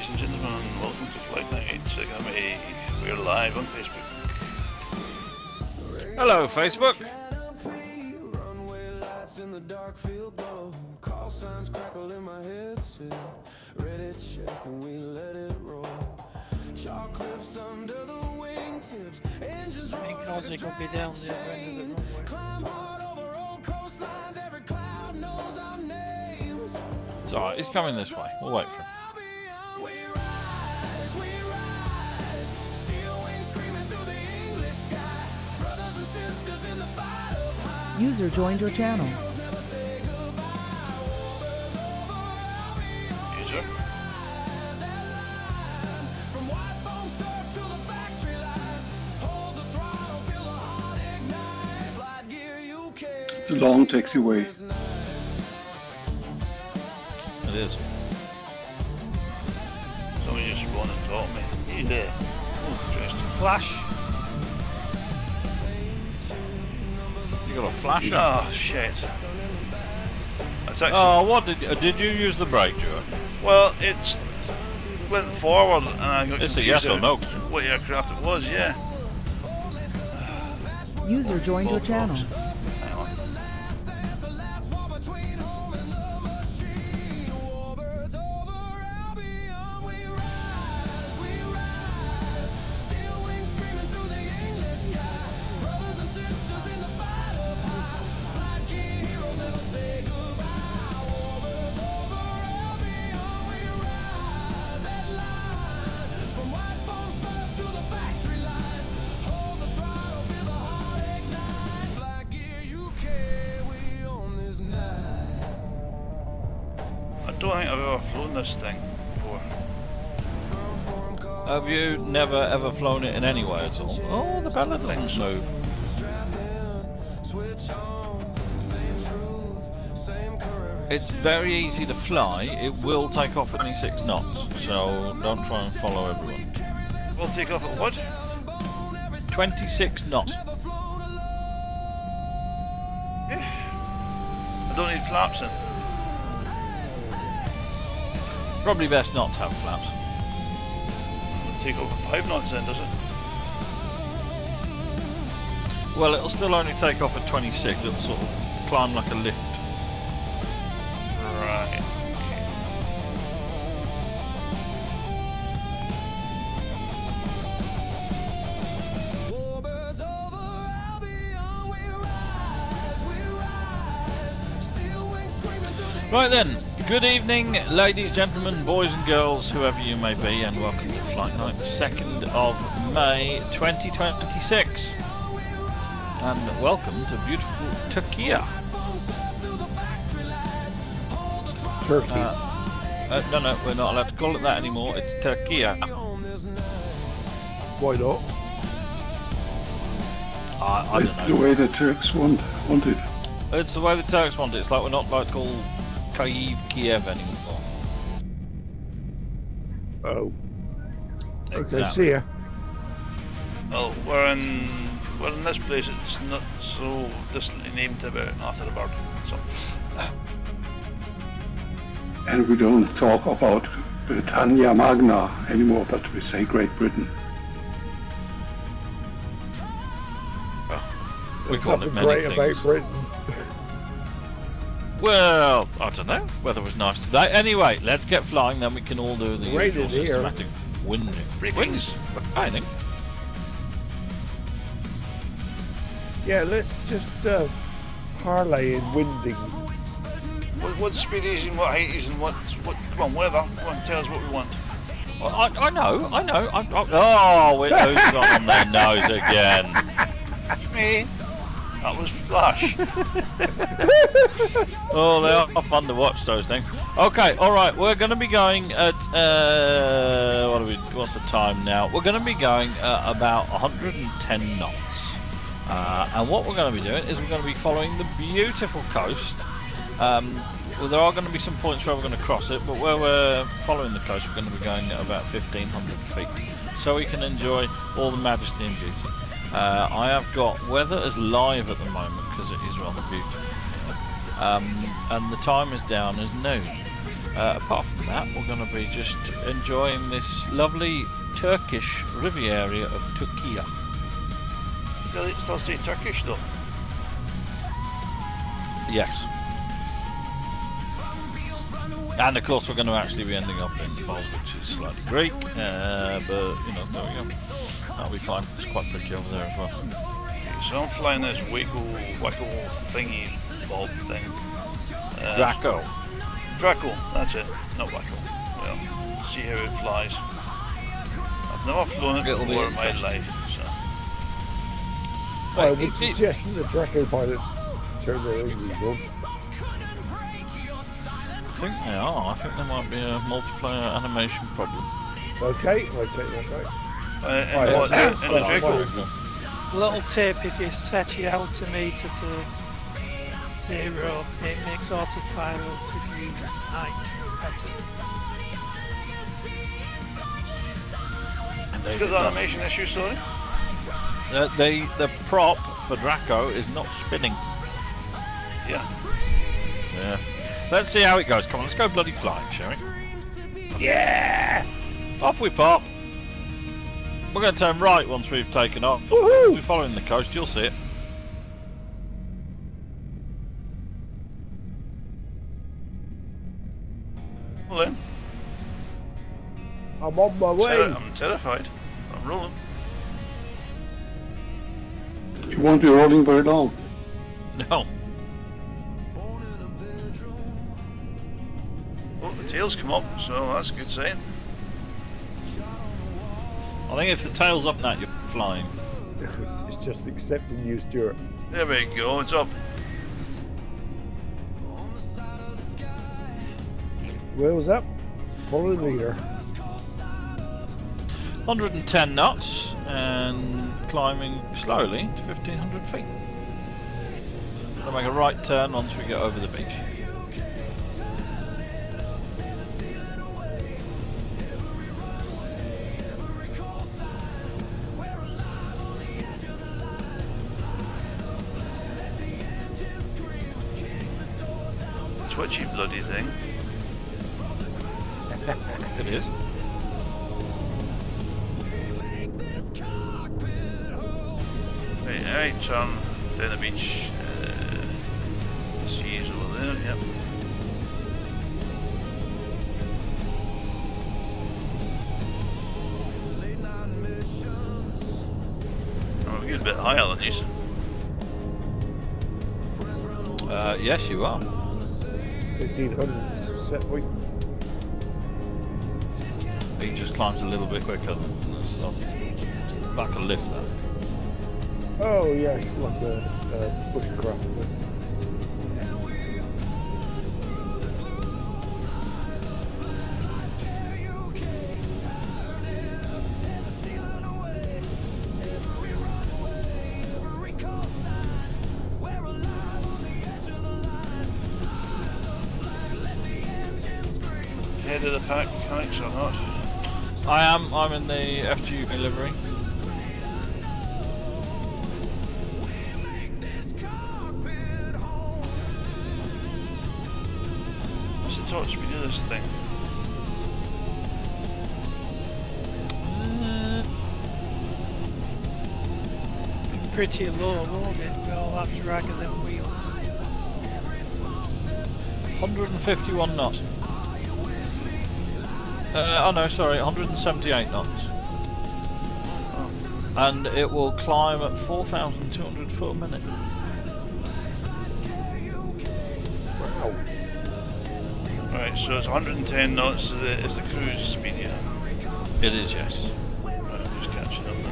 ladies and gentlemen, welcome to FlightNight. We're live on Facebook. Hello, Facebook. Because it could be down the other end of the runway. It's alright, he's coming this way. We'll wait for him. User joined your channel. User. It's a long taxiway. It is. Somebody just spawned and taught me. Hey there. Oh, interesting. Flash. You got a flasher? Oh, shit. That's actually... Oh, what did you use the brake, Stuart? Well, it's went forward and I got It's confused a yes or no. what aircraft it was, yeah. User joined your channel. Hang on. I don't think I've ever flown this thing before. Have you never ever flown it in any way at all? Oh, the ballad doesn't move. It's very easy to fly. It will take off at 26 knots, so don't try and follow everyone. We'll take off at what? 26 knots. I don't need flaps in. Probably best not to have flaps. It'll take off at 5 knots then, does it? Well, it'll still only take off at 26. It'll sort of climb like a lift. Right. Right then, good evening, ladies, gentlemen, boys and girls, whoever you may be, and welcome to Flight Night, 2nd of May 2026. And welcome to beautiful Turkey. Turkey. No, we're not allowed to call it that anymore. It's Turkey. Why not? I It's don't the know. way the Turks want it. It's the way the Turks want it. It's like we're not allowed to call Kiev anymore. Oh. Okay, Exactly. see ya. Well, we're in this place. It's not so distantly named about after the bird. So, And we don't talk about Britannia Magna anymore, but we say Great Britain. We call it Nothing many great things. about Britain. Well, I don't know. Weather was nice today. Anyway, let's get flying, then we can all do the Raining usual here. systematic winding. briefings. Raining. Yeah, let's just parlay in windings. What speed is and what height is and what? Come on, weather. Come on, tell us what we want. Well, I know. Oh, who's gone on their nose again? Me. That was Flash. Oh, they are fun to watch, those things. Okay, alright, we're going to be going at, what's the time now? We're going to be going at about 110 knots. And what we're going to be doing is we're going to be following the beautiful coast. Well, there are going to be some points where we're going to cross it, but where we're following the coast, we're going to be going at about 1,500 feet. So we can enjoy all the majesty and beauty. I have got weather as live at the moment because it is rather beautiful. And the time is down as noon. Apart from that, we're going to be just enjoying this lovely Turkish Riviera of Türkiye. Does it still say Turkish though? Yes. And of course we're going to actually be ending up in Pol, which is slightly Greek, but you know, there we go. That'll be fine. It's quite pretty over there as well. So I'm flying this wacko thingy bob thing. Draco. Draco, that's it. Not wacko. Well, see how it flies. I've never flown it It'll be before in my interesting. life, so. I would suggest that the Draco pilots turn their engines on. I think they are. I think there might be a multiplayer animation problem. Okay, I take that back. In what? In the Draco? Little tip, if you set your altimeter to 0, it makes autopilot if you height better. It's got the animation issue, sorry? The prop for Draco is not spinning. Yeah. Yeah. Let's see how it goes. Come on, let's go bloody flying, shall we? Yeah! Off we pop. We're going to turn right once we've taken off. Woohoo! We're following the coast, you'll see it. Well then, I'm on my way. I'm terrified. I'm rolling. You won't be rolling very long. No. Oh, the tail's come up, so that's a good sign. I think if the tail's up now, you're flying. It's just accepting you, Stuart. There we go, it's up. Wheels up. Follow the leader. 110 knots and climbing slowly to 1500 feet. We'll make a right turn once we get over the beach. Twitchy bloody thing. It is. Right, turn down the beach. Sea is over there, yep. Oh, we're a good bit higher than these. Yes, you are. 1500 set point. He just climbs a little bit quicker than the stuff. Like a lifter. Oh yes, like a bushcraft. Head of the pack mechanics or not? I am. I'm in the FGUK livery. What's the top speed of this thing? Pretty low, won't it? With all that drag of them wheels. 151 knots. Oh no, sorry, 178 knots. And it will climb at 4,200 foot a minute. Wow. Right, so it's 110 knots is the cruise speed, yeah. It is, yes. Right, I'm just catching up then.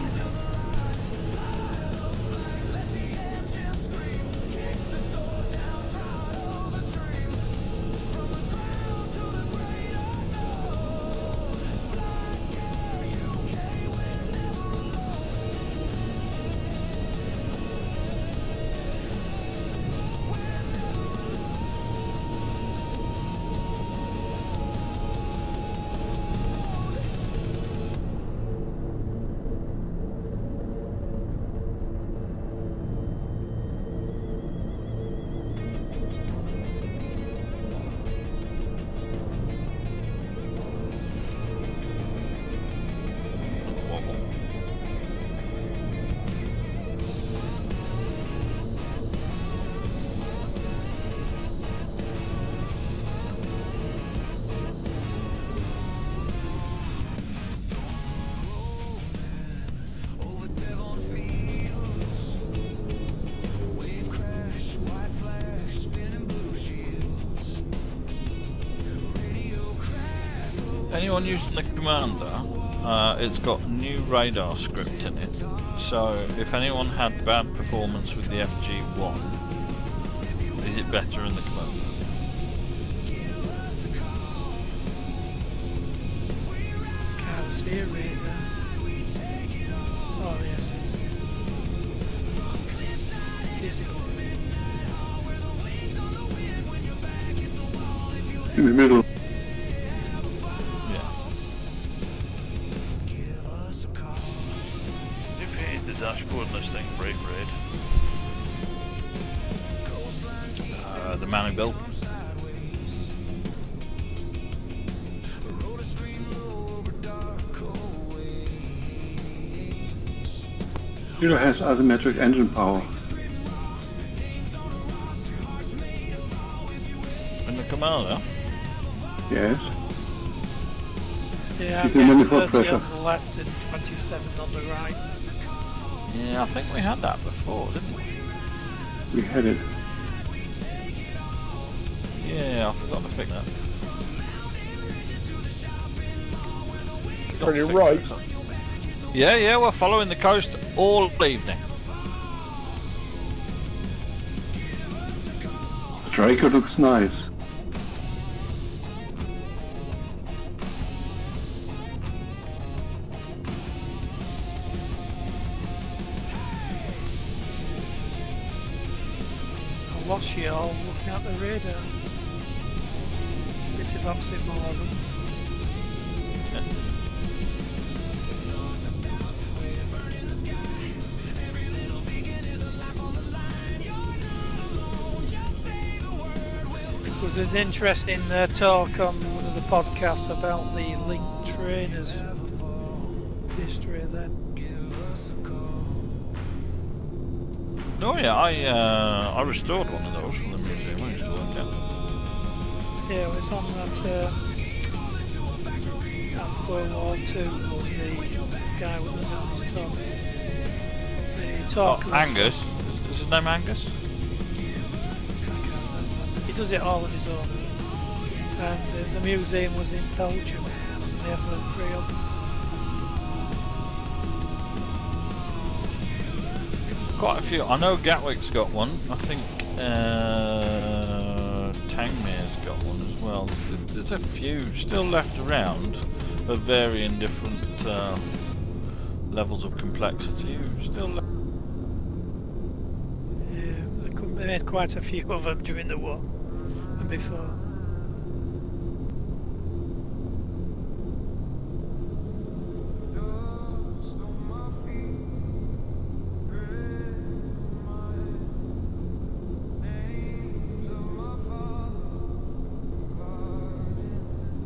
anyone using the commander, it's got new radar script in it. So if anyone had bad performance with the FG1, is it better in the commander? Can't see a radar. Oh yes, it is. In the middle. Yeah. You painted the dashboard on this thing bright red. The man who built. Zero has asymmetric engine power. In the commander? Yes. Yeah, Keep I'm the getting manifold 30 pressure. on the left and 27 on the right. Yeah, I think we had that before, didn't we? We had it. Yeah, I forgot to fix that. On your right. Yeah, we're following the coast all evening. Striker looks nice. I lost you all looking at the radar. It's a bit of oxymoron. There was an interesting talk on one of the podcasts about the link trainers. History of them. Oh yeah, I restored one of those from the museum. I used to work out. Yeah, it was on that at World War II when the guy was on his talk. The talk was Angus. Is his name Angus? He does it all on his own. And the museum was in Belgium. They have the three of them. Quite a few. I know Gatwick's got one. I think Tangmere's got one as well. There's a few still left around of varying different levels of complexity. Still left. Yeah, they made quite a few of them during the war and before.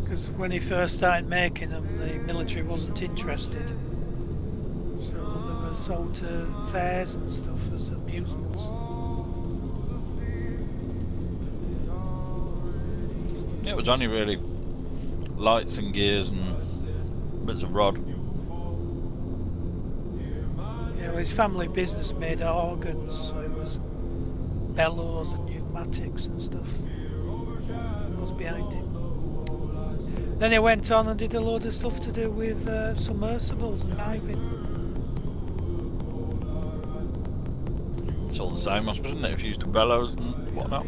Because when he first started making them, the military wasn't interested. So they were sold to fairs and stuff as amusements. It was only really lights and gears and bits of rod. Yeah, well, his family business made organs, so it was bellows and pneumatics and stuff. It was behind him. Then he went on and did a load of stuff to do with submersibles and diving. It's all the same, I suppose, isn't it? If you used to bellows and whatnot.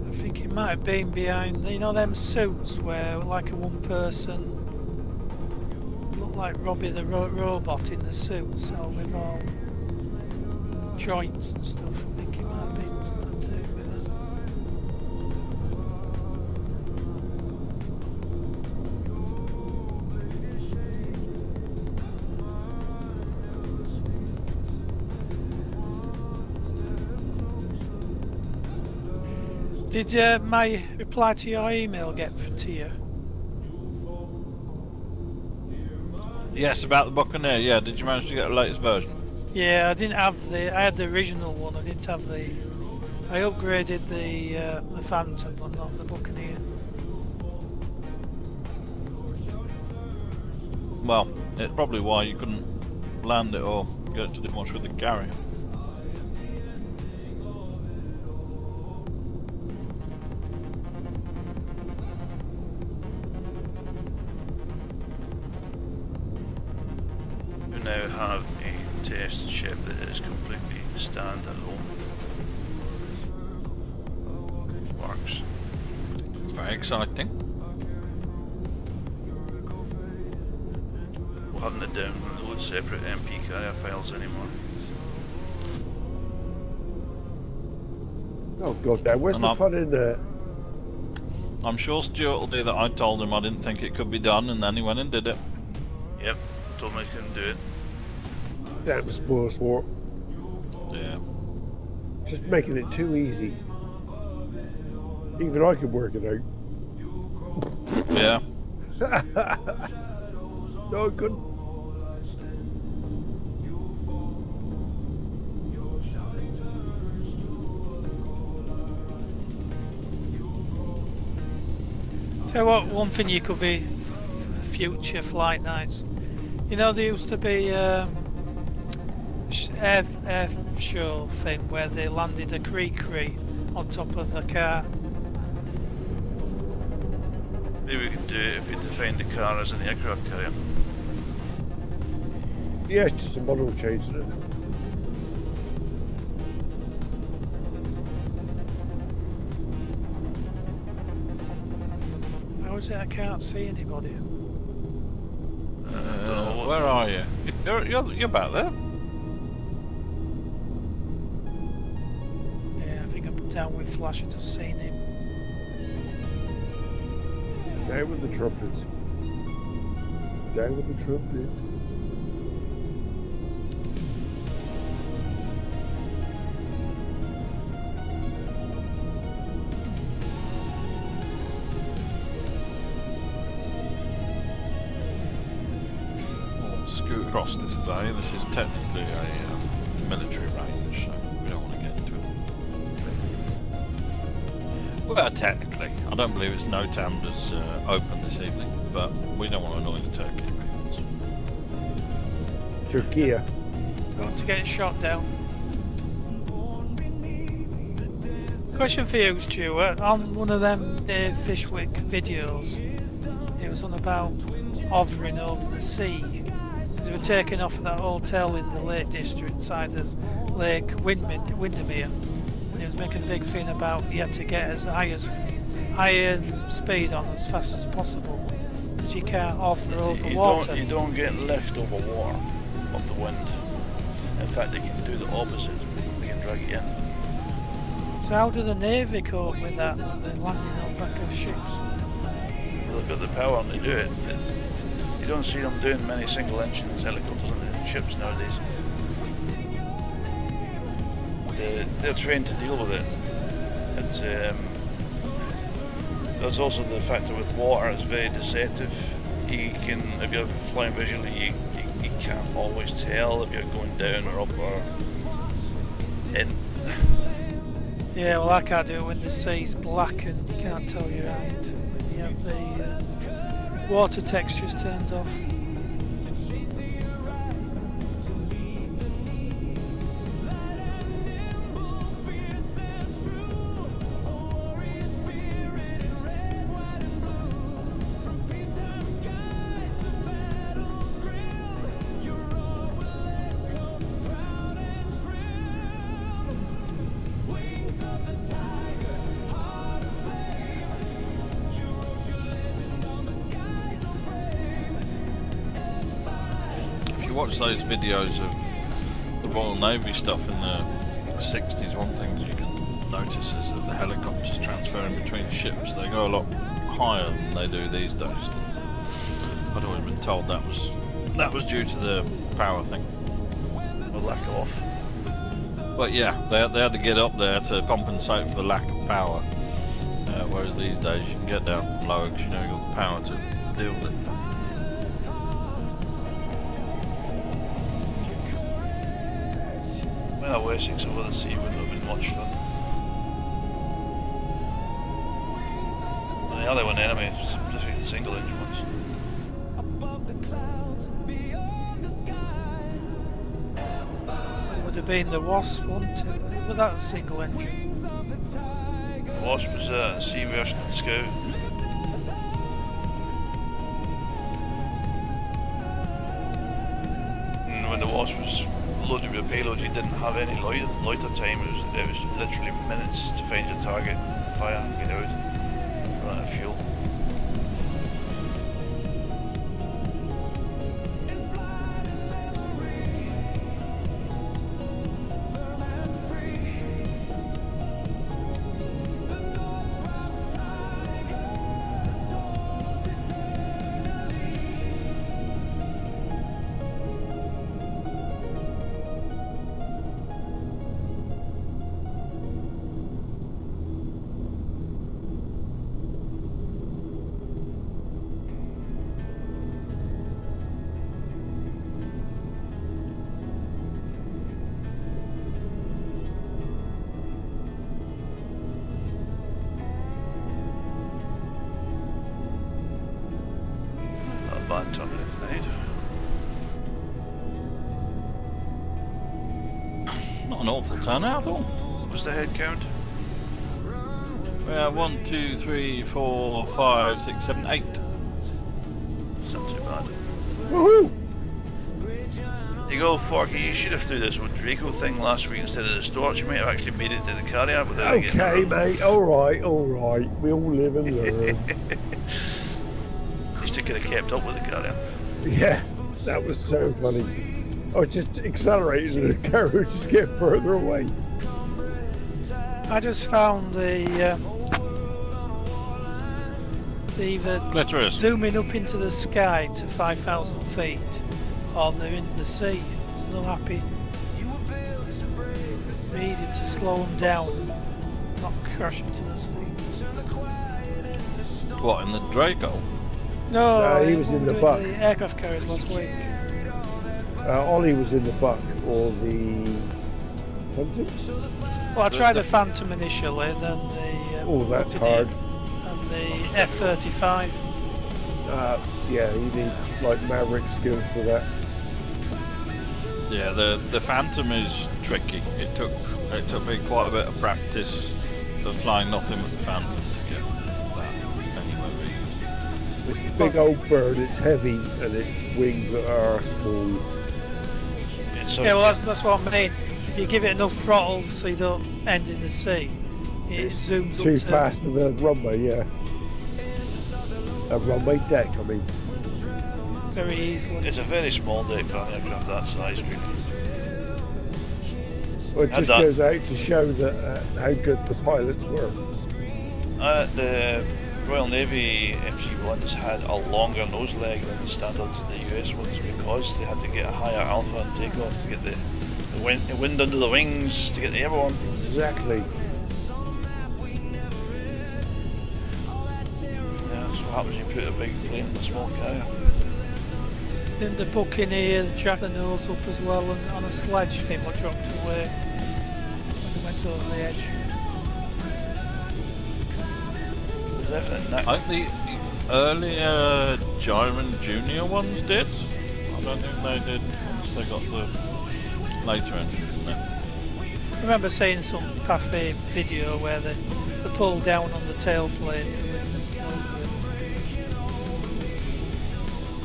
I think he might have been behind, you know, them suits where like a one person looked like Robbie the robot in the suit, so with all joints and stuff. I think he might have been something to do with that. Did my reply to your email get to you? Yes, about the Buccaneer. Yeah, did you manage to get the latest version? Yeah, I didn't have the. I had the original one. I didn't have the. I upgraded the Phantom, but not the Buccaneer. Well, it's probably why you couldn't land it or get it to do much with the carrier. We now have a test ship that is completely standalone. Works. It's very exciting. We're having to download separate MP carrier files anymore. Oh god, now where's the fun in there? I'm sure Stuart will do that. I told him I didn't think it could be done, and then he went and did it. Yep, told me I couldn't do it. Damn spoil sport. Yeah. Just making it too easy. Even I could work it out. Yeah. No, I couldn't. Tell you what, one thing you could be future flight nights. You know, there used to be air show thing where they landed a cree on top of the car. Maybe we could do it if we define the car as an aircraft carrier. Yeah, it's just a model change, isn't it? How is it I can't see anybody? Where are you? You're about there. Yeah, I think I'm down with Flash. I just seen him. Down with the trumpets. Down with the trumpet. We'll scoot across this bay. This is technically a military range, so we don't want to get into it. Well, technically. I don't believe it's NOTAM'd as open this evening, but we don't want to annoy the Turkish people. Türkiye. Got to get shot down. Question for you, Stuart. On one of them Dave Fishwick videos, it was on about hovering over the sea. They were taking off at that hotel in the Lake District side of Lake Windermere. And he was making a big thing about you had to get as high speed on as fast as possible because you can't hover over water. You don't get lift over water of the wind. In fact, they can do the opposite. They can drag it in. So how do the Navy cope with that when they're landing on back of ships? They've got the power and they do it. You don't see them doing many single engine helicopters on the ships nowadays. They're trained to deal with it. There's also the factor with water, it's very deceptive. You can, if you're flying visually, you can't always tell if you're going down or up or in. Yeah, well I can't do it when the sea's black and you can't tell you're right. When you have the water textures turned off. Watch those videos of the Royal Navy stuff in the 60s, one thing that you can notice is that the helicopters transferring between ships, they go a lot higher than they do these days. I'd always been told that was due to the power thing. The lack of. But yeah, they had to get up there to compensate for the lack of power. Whereas these days you can get down lower because you know you've got the power to deal with it. That Wessex over the sea wouldn't have been much fun. And the other one anyway, specifically the single engine ones. been the Wasp, wouldn't it? Was that a single engine? The Wasp was a C version of the Scout. And when the Wasp was loaded with a payload, you didn't have any loiter time. It was literally minutes to find your target, fire, get out, run out of fuel. Bad turn of the night. Not an awful turnout at all. What's the head count? We have 1, 2, 3, 4, 5, 6, 7, 8. It's not too bad. Woohoo! There you go, Forky. You should have threw this old Draco thing last week instead of the Storch. You might have actually made it to the carrier without getting Okay, it. mate. All right. We all live and learn. At least it could have kept up with the carrier. Yeah, that was so funny. I was just accelerating and the car was just getting further away. I just found the either Clitoris. zooming up into the sky to 5,000 feet or they're in the sea. There's no happy medium to slow them down and not crash into the sea. What, in the Draco? No, he was in the doing buck. the aircraft carriers last week. Ollie was in the buck or the Phantom. Well, I tried the Phantom initially, then the Oh, that's Buccaneer hard. and the F-35. Yeah, you need like Maverick skills for that. Yeah, the Phantom is tricky. It took me quite a bit of practice of flying nothing but the Phantom to get that anyway. It's a big old bird, it's heavy, and its wings are small. It's Yeah, well, that's what I mean. If you give it enough throttle so you don't end in the sea, it zooms Too up to fast for the runway, yeah. A runway deck, I mean. very easily. It's a very small deck for an aircraft that size, really. Well, it And just that- goes out to show that how good the pilots were. The Royal Navy FG1s had a longer nose leg than the standard the US ones because they had to get a higher alpha on takeoff to get the wind under the wings to get the airborne. Exactly. Yeah, that's what happens when you put a big plane in a small carrier. Then the Buccaneer jacked the nose up as well, and on a sledge thing what dropped away when they went over the edge. There's definitely I think the earlier German junior ones did. I don't think they did once they got the later engines. No. I remember seeing some Pathé video where they pulled down on the tailplane to lift the nose wheel.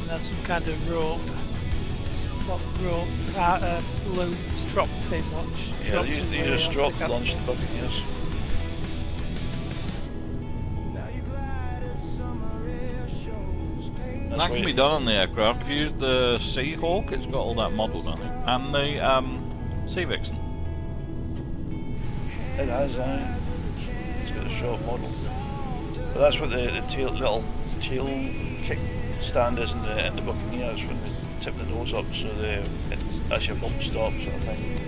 And then some kind of loop strop thing watch. Yeah, they just dropped the launched the Buccaneers. That can be done on the aircraft. If you use the Seahawk, it's got all that modelled on it. And the Sea Vixen. It has, it's got a short model. But that's what the little tail kick stand is in the Buccaneers when they tip the nose up, so that's your bump stop sort of thing.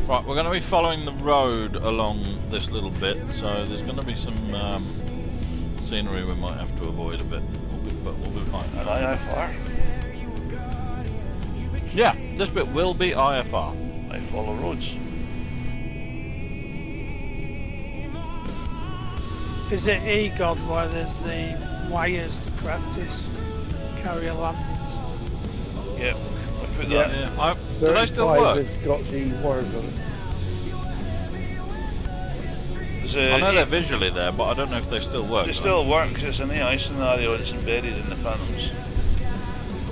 Right, we're going to be following the road along this little bit, so there's going to be some scenery we might have to avoid a bit, but we'll be fine. An IFR, Yeah, this bit will be IFR. I follow roads. Is it EGOD where there's the wires to practice carrier landings? Yep, put Yeah. that. Yeah. Do they still 35 work? has got the wires on it. I know they're visually there, but I don't know if they still work. They still work because it's an AI scenario and it's embedded in the Phantoms.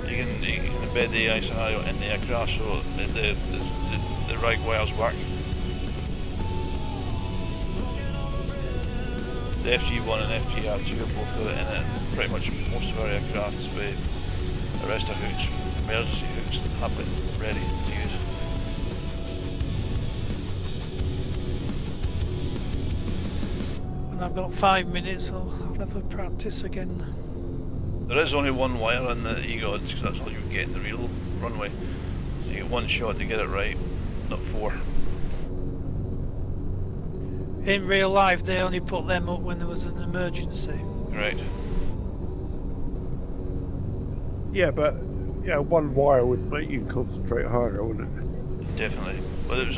You can embed the AI scenario in the aircraft so the right wires work. The FG1 and FGR2 are both got it in it, and pretty much most of our aircrafts with arrestor hooks, emergency hooks, have it ready to use. When I've got 5 minutes, I'll have a practice again. There is only one wire in the EGODs because that's all you get in the real runway. So you get one shot to get it right, not 4. In real life, they only put them up when there was an emergency. Right. Yeah, but one wire would make you concentrate harder, wouldn't it? Definitely. But it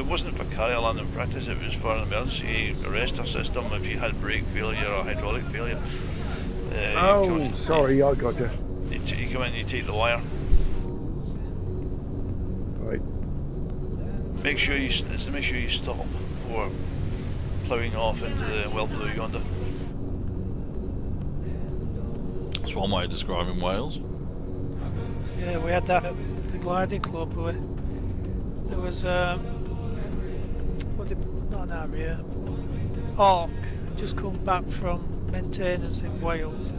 wasn't for carrier landing practice, it was for an emergency arrestor system if you had brake failure or hydraulic failure. Sorry, I got you. You come in, you take the wire. Right. Make sure you stop before ploughing off into the well below yonder. That's one way of describing Wales. Yeah, we had that at the gliding club where there was not an area, Hawk just come back from maintenance in Wales,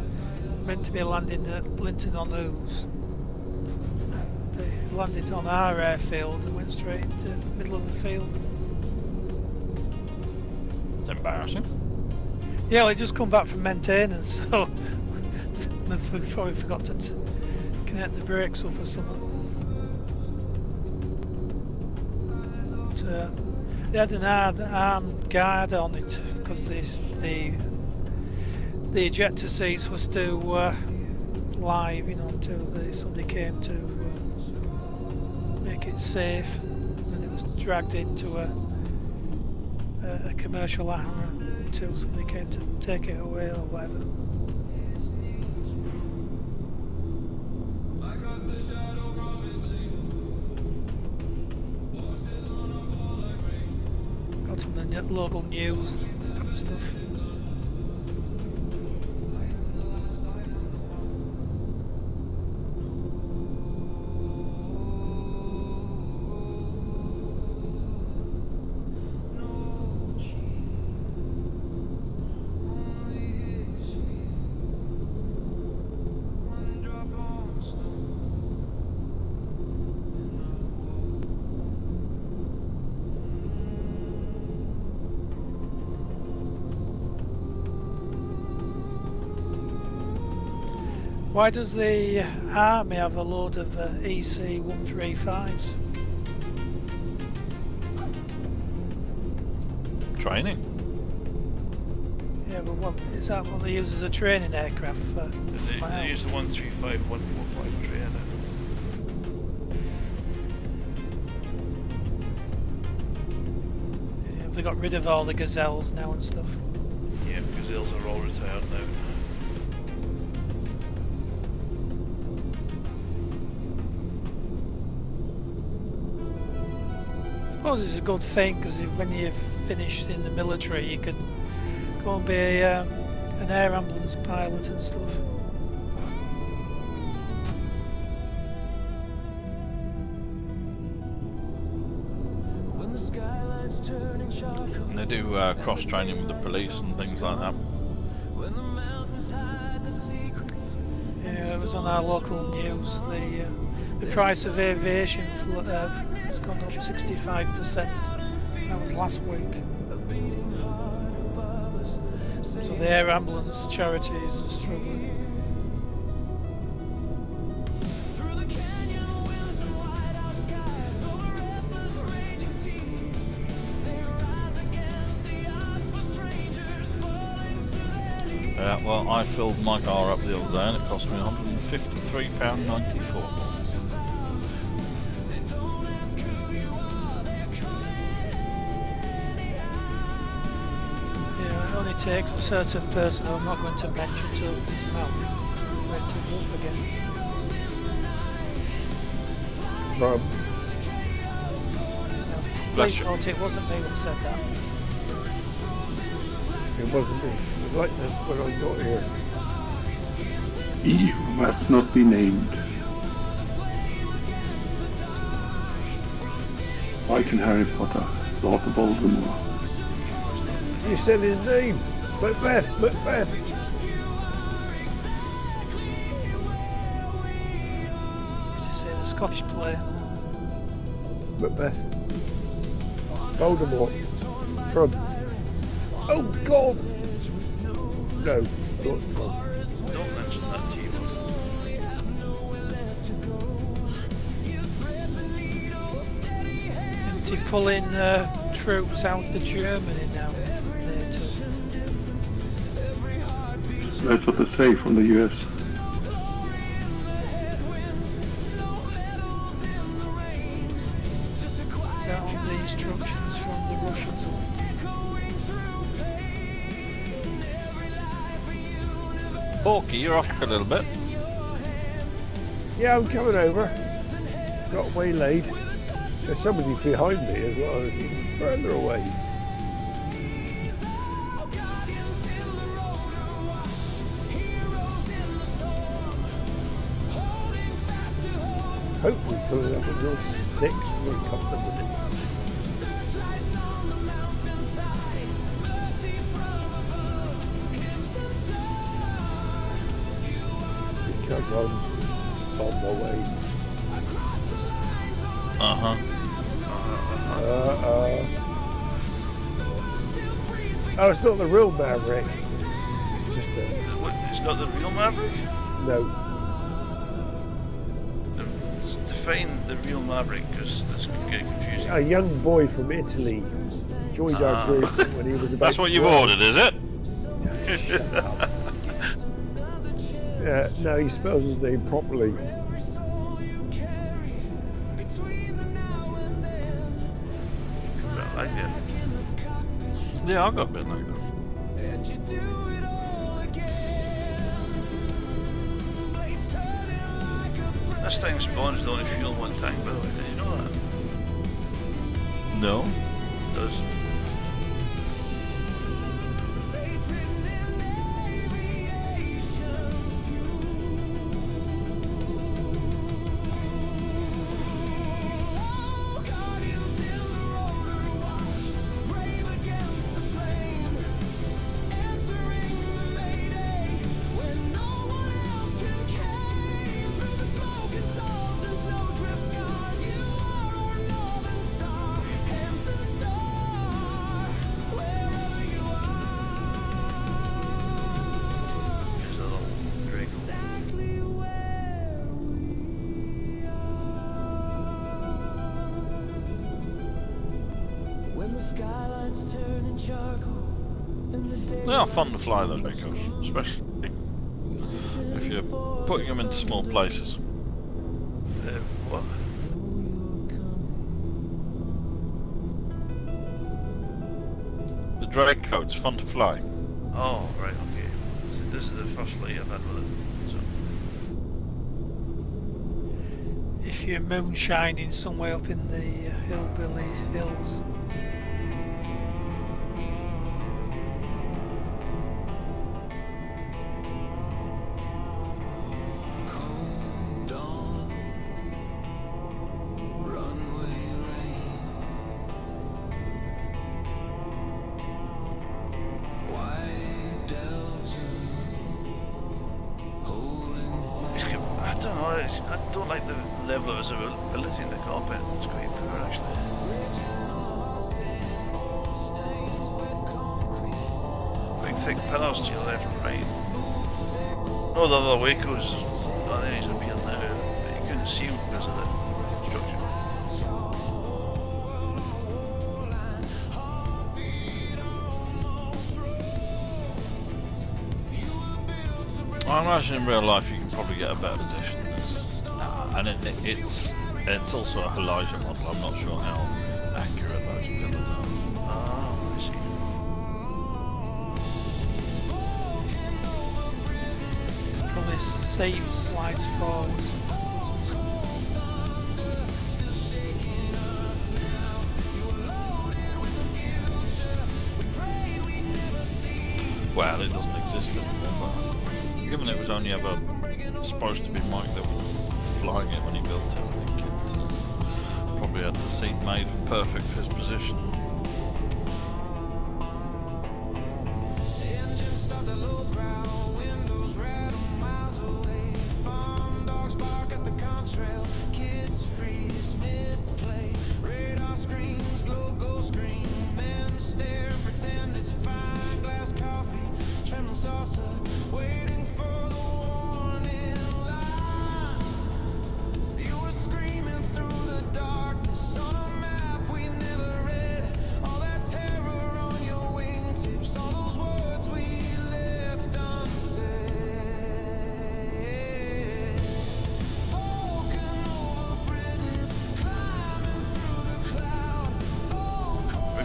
meant to be landing at Linton on Ouse, and they landed on our airfield and went straight into the middle of the field. It's embarrassing. Yeah, well, he just come back from maintenance, so they probably forgot to connect the brakes up or something. But, they had an armed guard on it because the ejector seats were still live, until somebody came to make it safe. And it was dragged into a commercial hangar until somebody came to take it away or whatever. Got on the local news and stuff. Why does the army have a load of EC-135s? Training. Yeah, but is that what they use as a training aircraft for? They use the 135, 145 trainer. Yeah, have they got rid of all the Gazelles now and stuff? Yeah, Gazelles are all retired now. I suppose it's a good thing because when you've finished in the military you can go and be an air ambulance pilot and stuff. And they do cross training with the police and things like that. Yeah, it was on our local news. The price of aviation has gone up 65%. That was last week. So the air ambulance charities are struggling. Yeah, well, I filled my car up the other day and it cost me £153.94. Yeah, it only takes a certain person who I'm not going to mention to open his mouth for it to go up again. Trump. Bless Please you. note it wasn't me that said that. It wasn't me. It was like this when I got here. He who must not be named. Like in Harry Potter, Lord of Voldemort. You said his name. Macbeth. Macbeth. To say the Scottish player. Macbeth. Voldemort. Trump. Oh God! No, not Trump. Don't mention that T word. Isn't he pulling troops out to Germany now? NATO. That's what they say from the US. Is that on the instructions from the Russians? Porky, you're off a little bit. Yeah, I'm coming over. Got waylaid. There's somebody behind me as well. It's even further away. Hopefully pulling up at 06 in a couple of minutes. Because I'm on my way. Uh-huh. Oh, it's not the real Maverick. It's just a... What, it's not the real Maverick? No. Define the real Maverick, because this can get confusing. A young boy from Italy joined our group when he was about That's what you've 12. ordered, is it? Yeah, no, he spells his name properly. I like it. Yeah, I've got a bit like that. This thing spawns the only fuel one tank, by the way. Did you know that? No. It does. They are fun to fly, those vehicles, especially if you're putting them into small places. What? The Draco's fun to fly. Oh, right, okay. So this is the first flight I've had with it. So, If you're moonshining somewhere up in the hillbilly hills. I don't like the level of visibility in the cockpit. It's quite poor, actually. Big thick pillars to your left and right. No, the other Wacos, well, there he's appeared now, but you couldn't see him because of the structure. I imagine in real life you can probably get a better position than this. And it's also a Elijah model. I'm not sure how accurate those pillars are. Ah, I see. Probably same slides forward. Well, it doesn't exist anymore, but given it was only ever supposed to be Mike that was flying it when he built it, I think it probably had the seat made perfect for his position.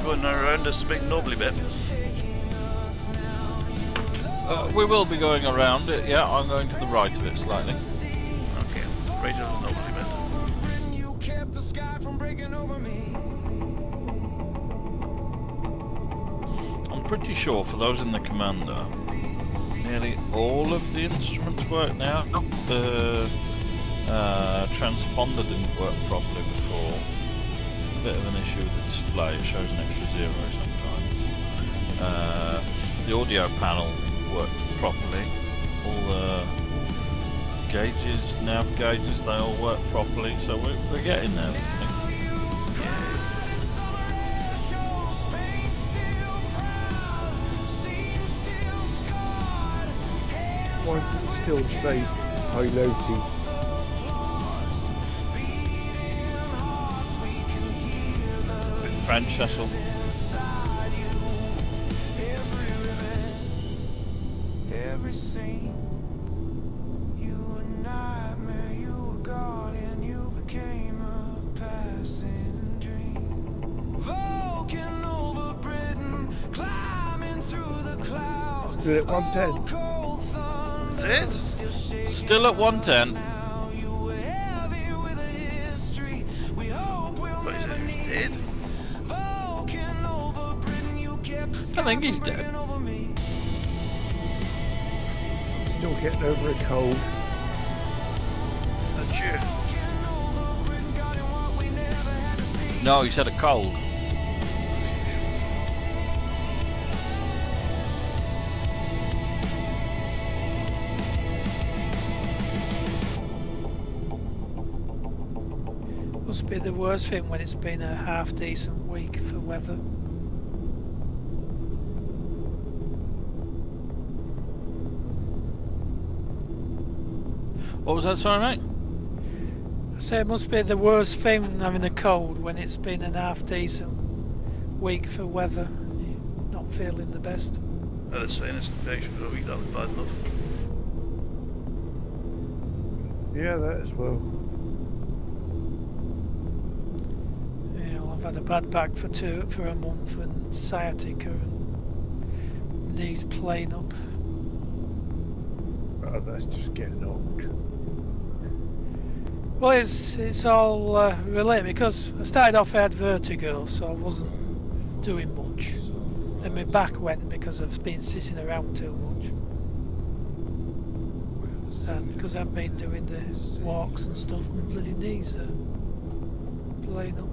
Going around this big knobbly bit. We will be going around it, yeah, I'm going to the right of it slightly. Okay, right of the knobbly bit. I'm pretty sure for those in the Commander, nearly all of the instruments work now. The transponder didn't work properly before. Bit of an issue with the display, it shows an extra 0 sometimes. The audio panel worked properly. All the gauges, nav gauges, they all work properly, so we're getting there, I think. Why does it still say piloting? French, that's all. Every scene, you were nightmare, you were God, and you became a passing dream. Vulcan over Britain, climbing through the clouds. Did it 110? Did? Still at 110. What is it? He's dead? I think he's dead. Still getting over a cold. That's you. No, he's had a cold. Must be the worst thing when it's been a half decent week for weather. What was that, sorry mate? I say it must be the worst thing having a cold when it's been a half decent week for weather and you're not feeling the best. I had a sinus infection for a week, that was bad enough. Yeah, that as well. Yeah, well, I've had a bad back for a month and sciatica and knees playing up. Oh, that's just getting old. Well, it's all related because I started off I had vertigo, so I wasn't doing much. Then my back went because I've been sitting around too much, and because I've been doing the walks and stuff, my bloody knees are playing up.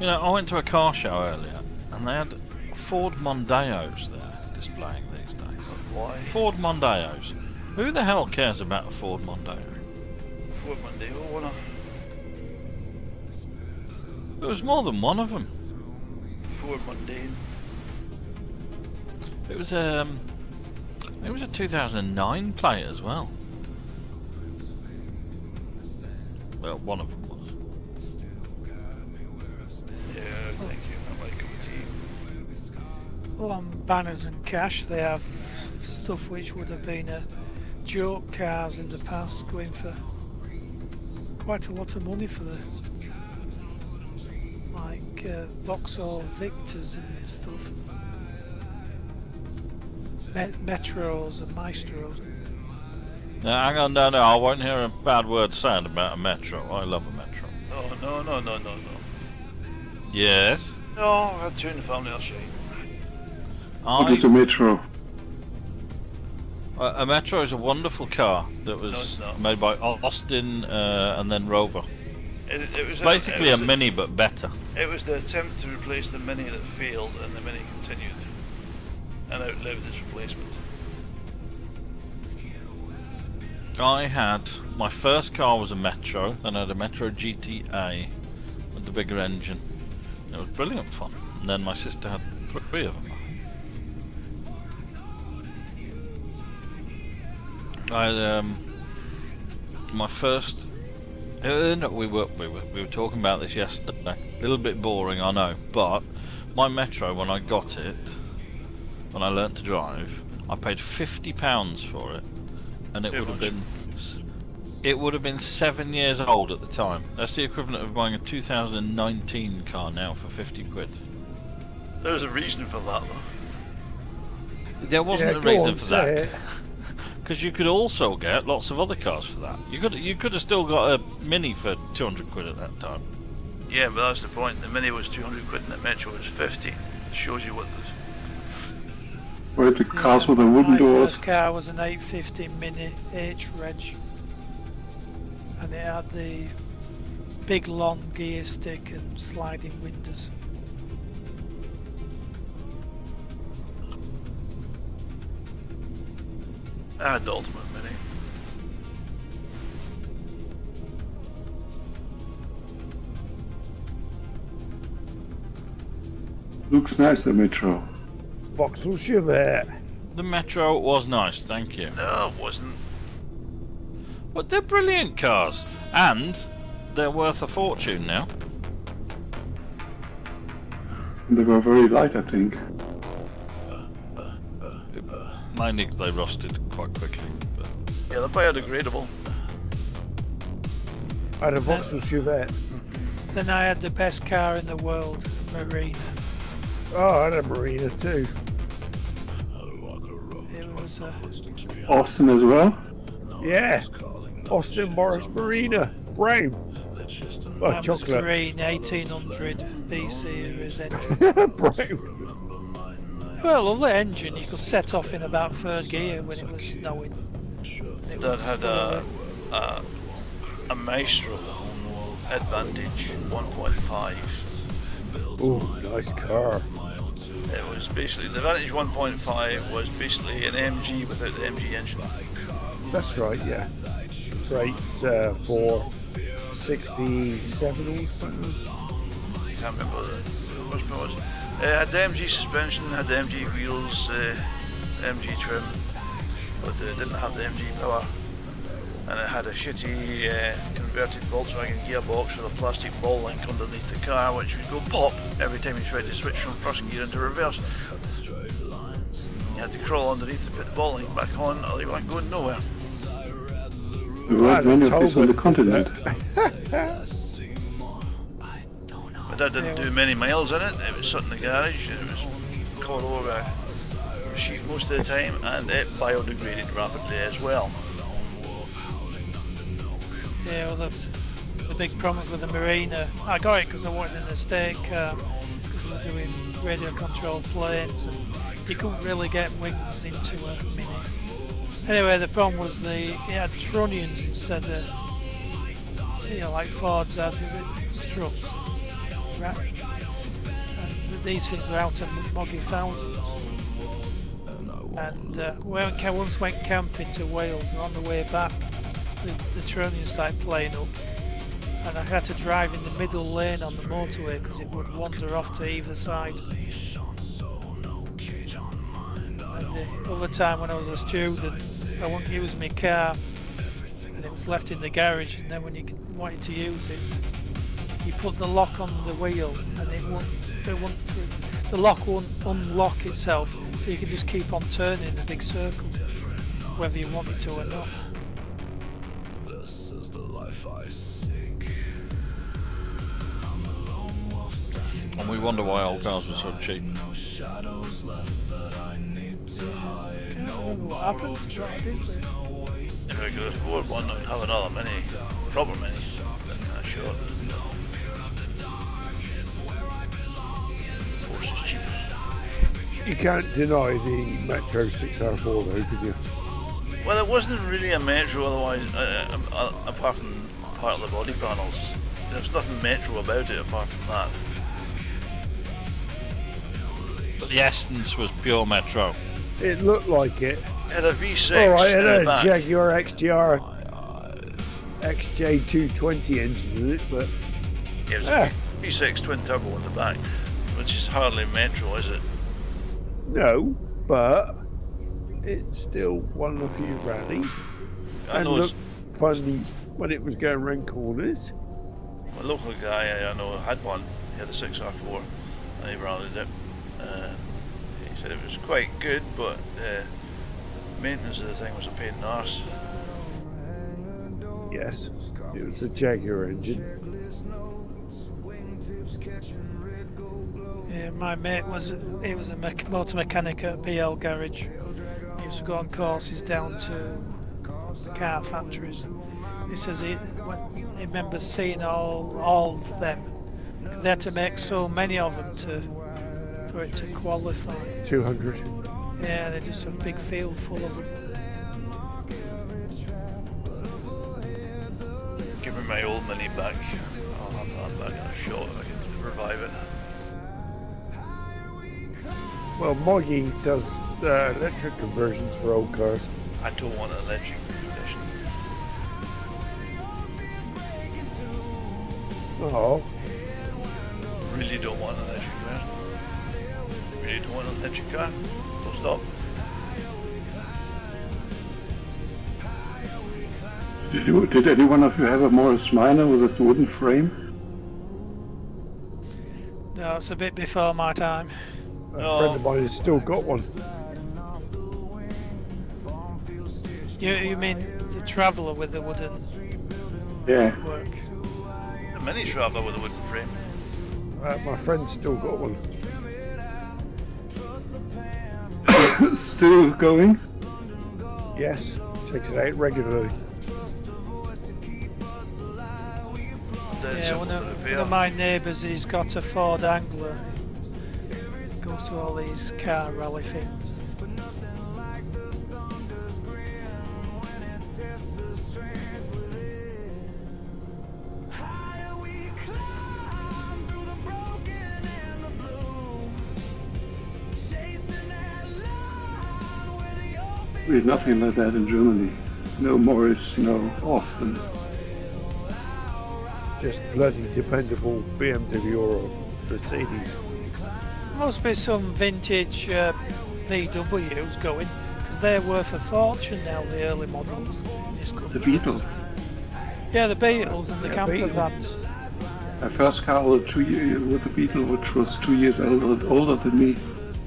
You know, I went to a car show earlier, and they had Ford Mondeos there displaying these days. Why? Ford Mondeos. Who the hell cares about a Ford Mondeo? Ford Mondeo, wanna? There was more than one of them. Ford Mundane. It was a 2009 plate as well. Well, one of them was. Yeah, thank you. I like them too. Well, on Banners and Cash, they have stuff which would have been joke cars in the past, going for quite a lot of money for the like Vauxhall Victors and stuff, Metros and Maestros. No, hang on, no, I won't hear a bad word said about a Metro. I love a Metro. Oh, no. Yes. No, I had two in the family, I'll show you. What is a Metro? A Metro is a wonderful car that No, was it's not. made by Austin and then Rover. It was Basically a Mini, but better. It was the attempt to replace the Mini that failed, and the Mini continued and outlived its replacement. I had my first car was a Metro, then I had a Metro GTA with the bigger engine. It was brilliant fun. And then my sister had three of them. I had my first. No, we were talking about this yesterday. A little bit boring, I know, but my Metro, when I got it, when I learnt to drive, I paid £50 for it, and it would have been 7 years old at the time. That's the equivalent of buying a 2019 car now for 50 quid. There's a reason for that, though. There wasn't Yeah, a go reason on, for say that. it. Because you could also get lots of other cars for that. You could have still got a Mini for 200 quid at that time. Yeah, but that's the point. The Mini was 200 quid and the Metro was 50. It shows you what the... Or the cars with the wooden My doors? first car was an 850 Mini H-Reg, and it had the big long gear stick and sliding windows. I had the Ultimate Mini. Looks nice, the Metro. Vauxhall Chevette. The Metro was nice, thank you. No, it wasn't. But they're brilliant cars, and they're worth a fortune now. They were very light, I think. Mainly 'cause they rusted quite quickly. But Yeah, they're biodegradable. I had a Vauxhall Chevette. Then I had the best car in the world, Marina. Oh, I had a Marina too. It was Austin as well? Yeah. Austin Morris Marina. Brown. Oh, that was chocolate. green, 1800 BC series engine. Brown. Well, lovely engine. You could set off in about third gear when it was snowing. It That would had follow a Maestro Advantage 1.5. Oh, nice car. It was basically, the Advantage 1.5 was basically an MG without the MG engine. That's right, yeah. Straight for 67 horsepower. Can't remember what the horsepower was. It had the MG suspension, had the MG wheels, MG trim, but it didn't have the MG power. And it had a shitty converted Volkswagen gearbox with a plastic ball link underneath the car, which would go pop every time you tried to switch from first gear into reverse. You had to crawl underneath to put the ball link back on, or you weren't going nowhere. There weren't many of these on the continent. But that didn't do many miles in it. It was sitting in the garage, and it was caught over by a sheet most of the time, and it biodegraded rapidly as well. Yeah, well, the big problems with the Marina. I got it because I wanted an estate car because we were doing radio controlled planes, and you couldn't really get wings into a Mini. Anyway, the problem was it had trunnions instead of, like Ford's had, was it struts? these things were out at Moggy Thousands. And once went camping to Wales, and on the way back, the Tronian started playing up, and I had to drive in the middle lane on the motorway because it would wander off to either side. And the other time when I was a student, I wouldn't use my car, and it was left in the garage, and then when you wanted to use it, you put the lock on the wheel, and the lock won't unlock itself, so you can just keep on turning in a big circle, whether you want it to or not. And we wonder why old cars were so cheap. Can't remember what happened, what I did with it. If I could afford one, I'd have another Mini, proper Mini, that short. Force is cheap. You can't deny the Metro 604 though, can you? Well, it wasn't really a Metro otherwise, apart from part of the body panels. There was nothing Metro about it apart from that. But the essence was pure Metro. It looked like it. It had a V6 Alright, it in the had a back. Jaguar XJR XJ220 engine in it, but Yeah, it was a V6 twin turbo in the back, which is hardly Metro, is it? no, but it still won a few rallies I and know looked funny when it was going round corners. a local guy I know had one. He had a 6R4 and he rallied it. He said it was quite good, but maintenance of the thing was a pain in the arse. Yes, it was a Jaguar engine. Yeah, my mate was a motor mechanic at a PL garage. He used to go on courses down to car factories. He says he remembers seeing all of them. They had to make so many of them for it to qualify. 200. Yeah, they just have a big field full of them. Give me my old Mini back. I'll have that back in a shot if I can revive it. Well, Moggy does electric conversions for old cars. I don't want an electric condition. Oh, Really don't want an electric car. Really don't want an electric car. Don't stop. Did any one of you have a Morris Minor with a wooden frame? No, it's a bit before my time. a friend of mine has still got one. You mean the Traveller with the wooden Yeah. work? A Mini Traveller with a wooden frame. My friend's still got one. Still going? Yes, takes it out regularly. Dead Yeah, simple one to of repair. my neighbours, he's got a Ford Angler. He goes to all these car rally things. We had nothing like that in Germany. No Morris, no Austin. Just bloody dependable BMW or Mercedes. Must be some vintage VWs going, because they're worth a fortune now, the early models. The Beatles. Yeah, the Beatles and the Yeah, camper Beatles. vans. My first car was with the Beetle, which was 2 years older than me.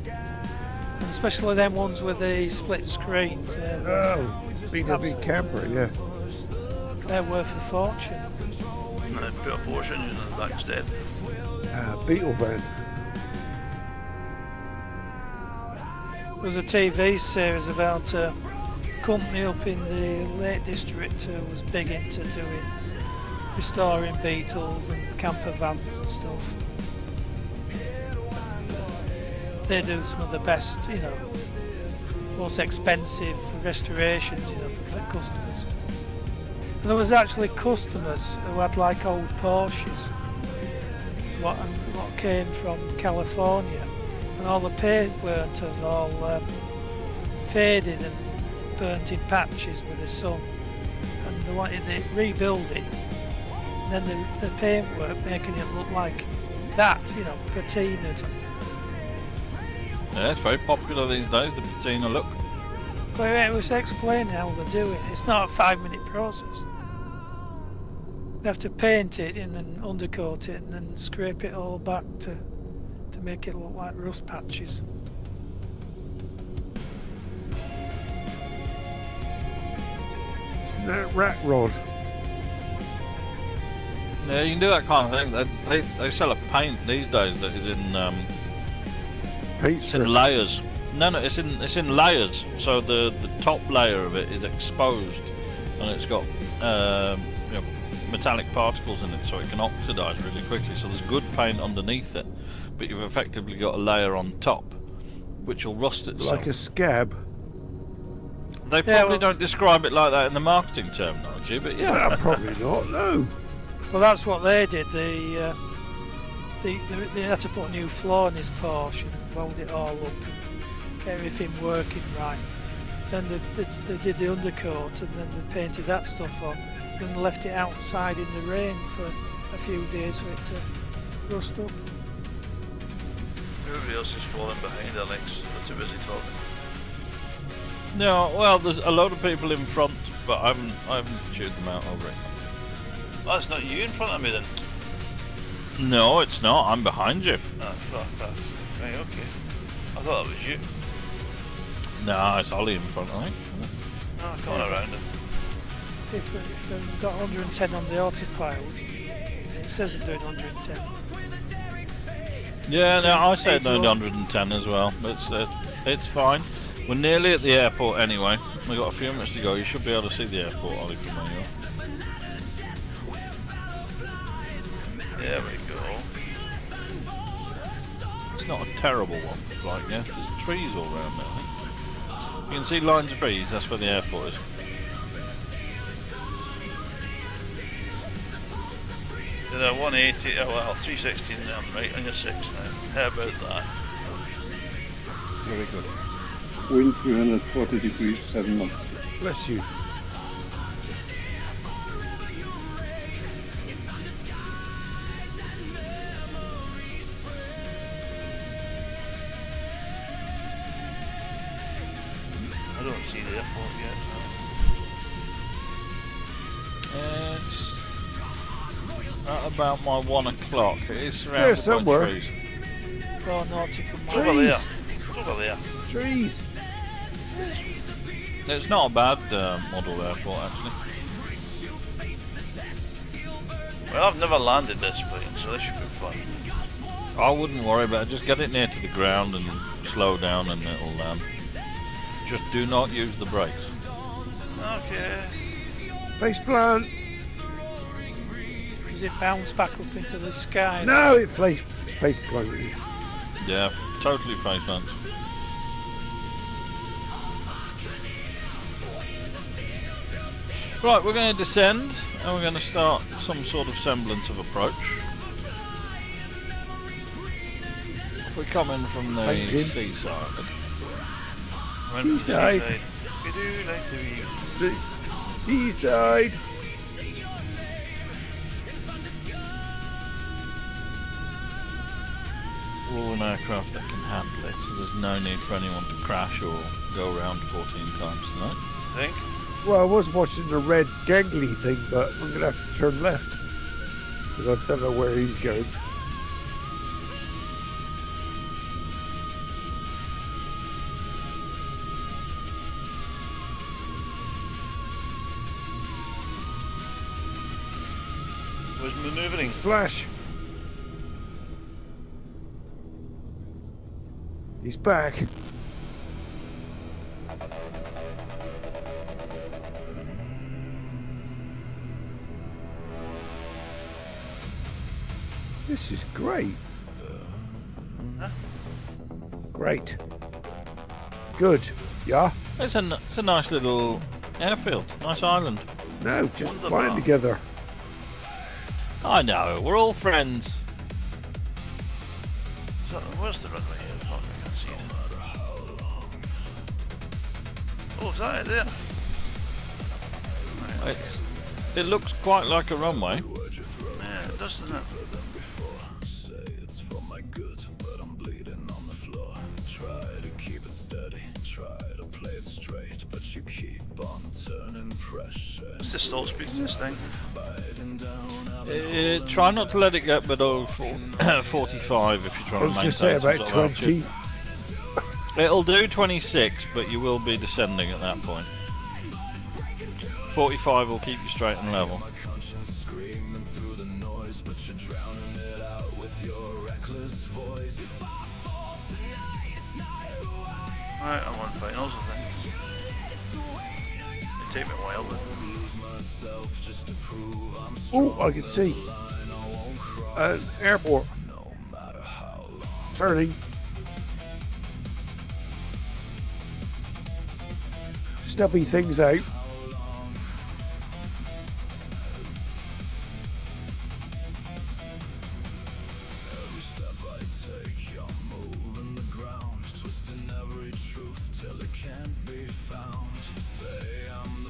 And especially them ones with the split screens. Oh, VW camper, yeah. They're worth a fortune. And then put a Porsche engine in the back instead. Beetle van. There was a TV series about a company up in the Lake District who was big into doing restoring Beetles and camper vans and stuff. They do some of the best, most expensive restorations, for customers. And there was actually customers who had like old Porsches what came from California, and all the paintwork had all faded and burnt in patches with the sun, and they wanted to rebuild it. And then the paintwork making it look like that, you know, patinaed. Yeah, it's very popular these days, the patina look. But it was explaining how they do it. It's not a 5-minute process. They have to paint it and then undercoat it and then scrape it all back to make it look like rust patches. Isn't that rat rod? Yeah, you can do that kind of thing. They sell a paint these days that is in Paint it's in strip. layers. No, it's in layers. So the top layer of it is exposed, and it's got you know, metallic particles in it, so it can oxidize really quickly. So there's good paint underneath it, but you've effectively got a layer on top, which will rust itself. Like a scab. They probably don't describe it like that in the marketing terminology, but yeah. Well, probably not, no. Well, that's what they did. They had to put a new floor in this Porsche and weld it all up and get everything working right. Then they did the undercoat and then they painted that stuff on. Then they left it outside in the rain for a few days for it to rust up. Everybody else is falling behind, Alex. They're too busy talking. No, well, there's a load of people in front, but I haven't chewed them out over it. Oh, it's not you in front of me then? No, it's not. I'm behind you. Ah, fuck that. Right, okay. I thought that was you. No, it's Ollie in front, I think. Oh, going around it. If they've got 110 on the autopilot, it says I'm doing 110. Yeah, no, I said It's no low. 110 as well. It's fine. We're nearly at the airport anyway. We've got a few minutes to go. You should be able to see the airport, Ollie, from where you are. There we go. It's not a terrible one, like, yeah. There's trees all around there, I think. You can see lines of trees, that's where the airport is. Did a 180, oh well, 316 then, right on your 6 now. How about that? Very good. Wind 340 degrees, 7 knots. Bless you. I don't see the airport yet. It's at about my 1 o'clock. It is Yeah, surrounded somewhere. by trees. 4 nautical It's miles. over there. Trees. It's over there. Trees. It's not a bad model airport, actually. Well, I've never landed this plane, so this should be fun. I wouldn't worry about it. Just get it near to the ground and slow down, and it'll land. Just do not use the brakes. Okay. Face plant. Does it bounce back up into the sky? No, it face planted. Yeah, totally face plants. Right, we're going to descend and we're going to start some sort of semblance of approach. If we come in from the Thank you. Went seaside. from the Seaside. seaside. We do like to be. The seaside. We're all an aircraft that can handle it, so there's no need for anyone to crash or go around 14 times tonight. Think? Well, I was watching the red gangly thing, but I'm going to have to turn left. Because I don't know where he's going. Was manoeuvring. Flash. He's back. This is great. Great. Good. Yeah? It's a nice little airfield, nice island. No, just Wonderful. flying together. I know, we're all friends. Where's the runway here? Oh, I can't see it. Oh, is that it there? Right. It looks quite like a runway. Yeah, it does, doesn't it? What's the stall speed in this thing? Try not to let it get below 45 if you're trying I was to maintain just saying some about sort of 20. altitude. It'll do 26, but you will be descending at that point. 45 will keep you straight and level. Right, I'm on finals, I think. It take me a while, but... Oh, I can see an airport turning. Stubby things out.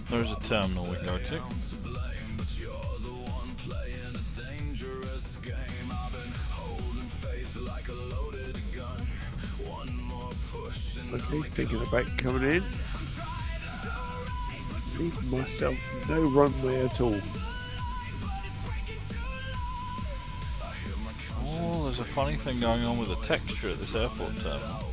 There's a terminal we can go to. Okay, thinking about coming in. Leave myself no runway at all. Oh, there's a funny thing going on with the texture at this airport terminal.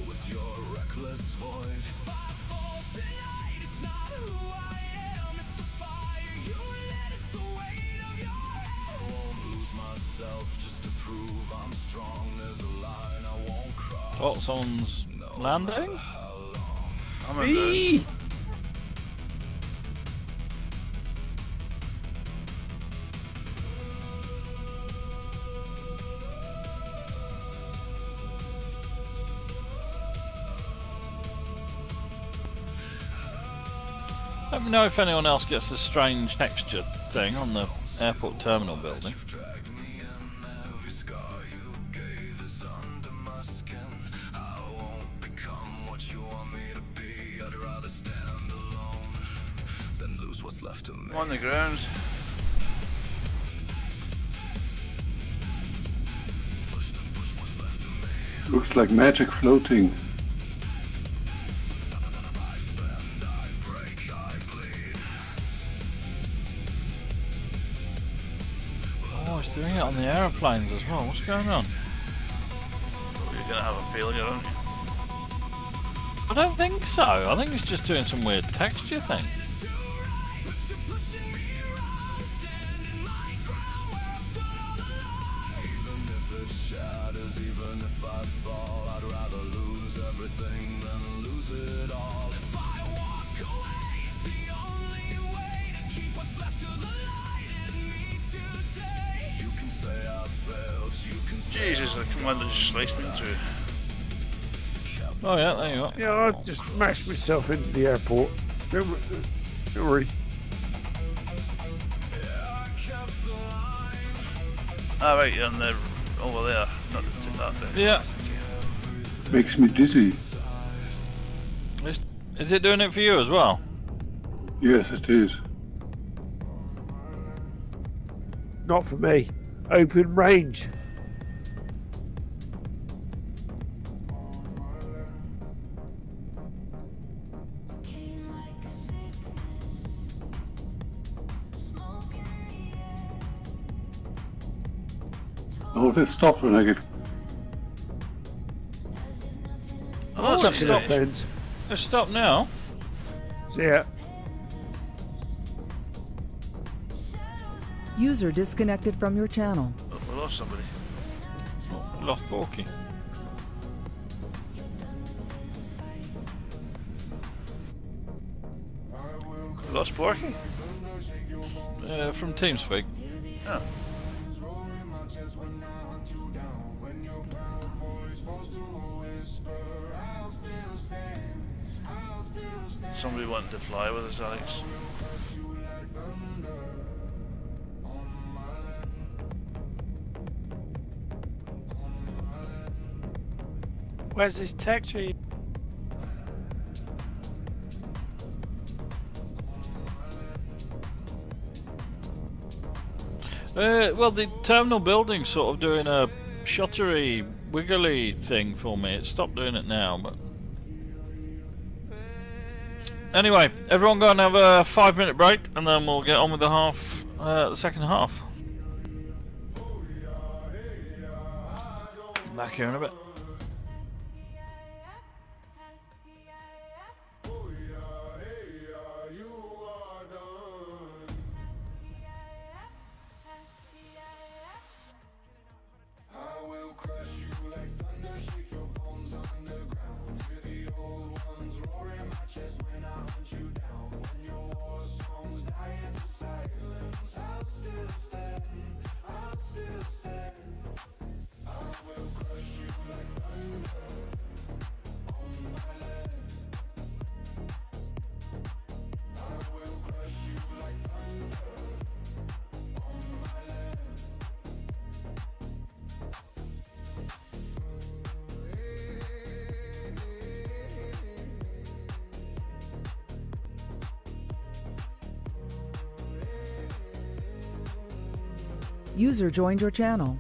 Oh, someone's landing? I'm in the... Let me know if anyone else gets this strange texture thing on the airport terminal building. I'm on the ground. Looks like magic floating. Oh, it's doing it on the aeroplanes as well. What's going on? You're gonna have a failure, aren't you? I don't think so. I think it's just doing some weird texture thing. Jesus, the commander just sliced me into it. Oh yeah, there you are. Yeah, I just smashed myself into the airport. Don't worry. Ah, right, you're on the... over there. Not to that bit. Yeah. Makes me dizzy. Is it doing it for you as well? Yes, it is. Not for me. Open range. Oh, let's stop when I get... Oh, That's that's enough it. ends. Let's stop now. See ya. User disconnected from your channel. Oh, we lost somebody. Oh, we lost Borky. We lost Porky? From TeamSpeak. Oh. Somebody wanted to fly with us, Alex. Where's this texture? Well, the terminal building's sort of doing a shuttery, wiggly thing for me. It stopped doing it now, but anyway, everyone go and have a 5-minute break, and then we'll get on with the second half. Back here in a bit. User joined your channel.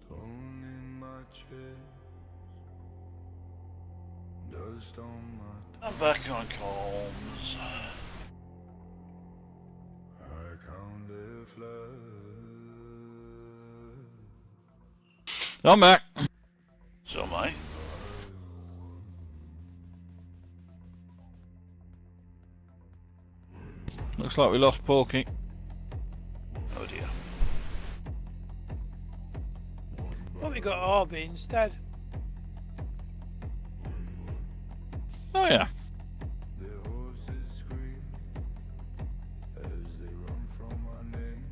Stone in my chest, dust on my I'm back on comms. I count the floods. I'm back. So am I. Looks like we lost Porky. Oh dear. Well, we got Orby instead. Oh yeah. The horses scream as they run from my name.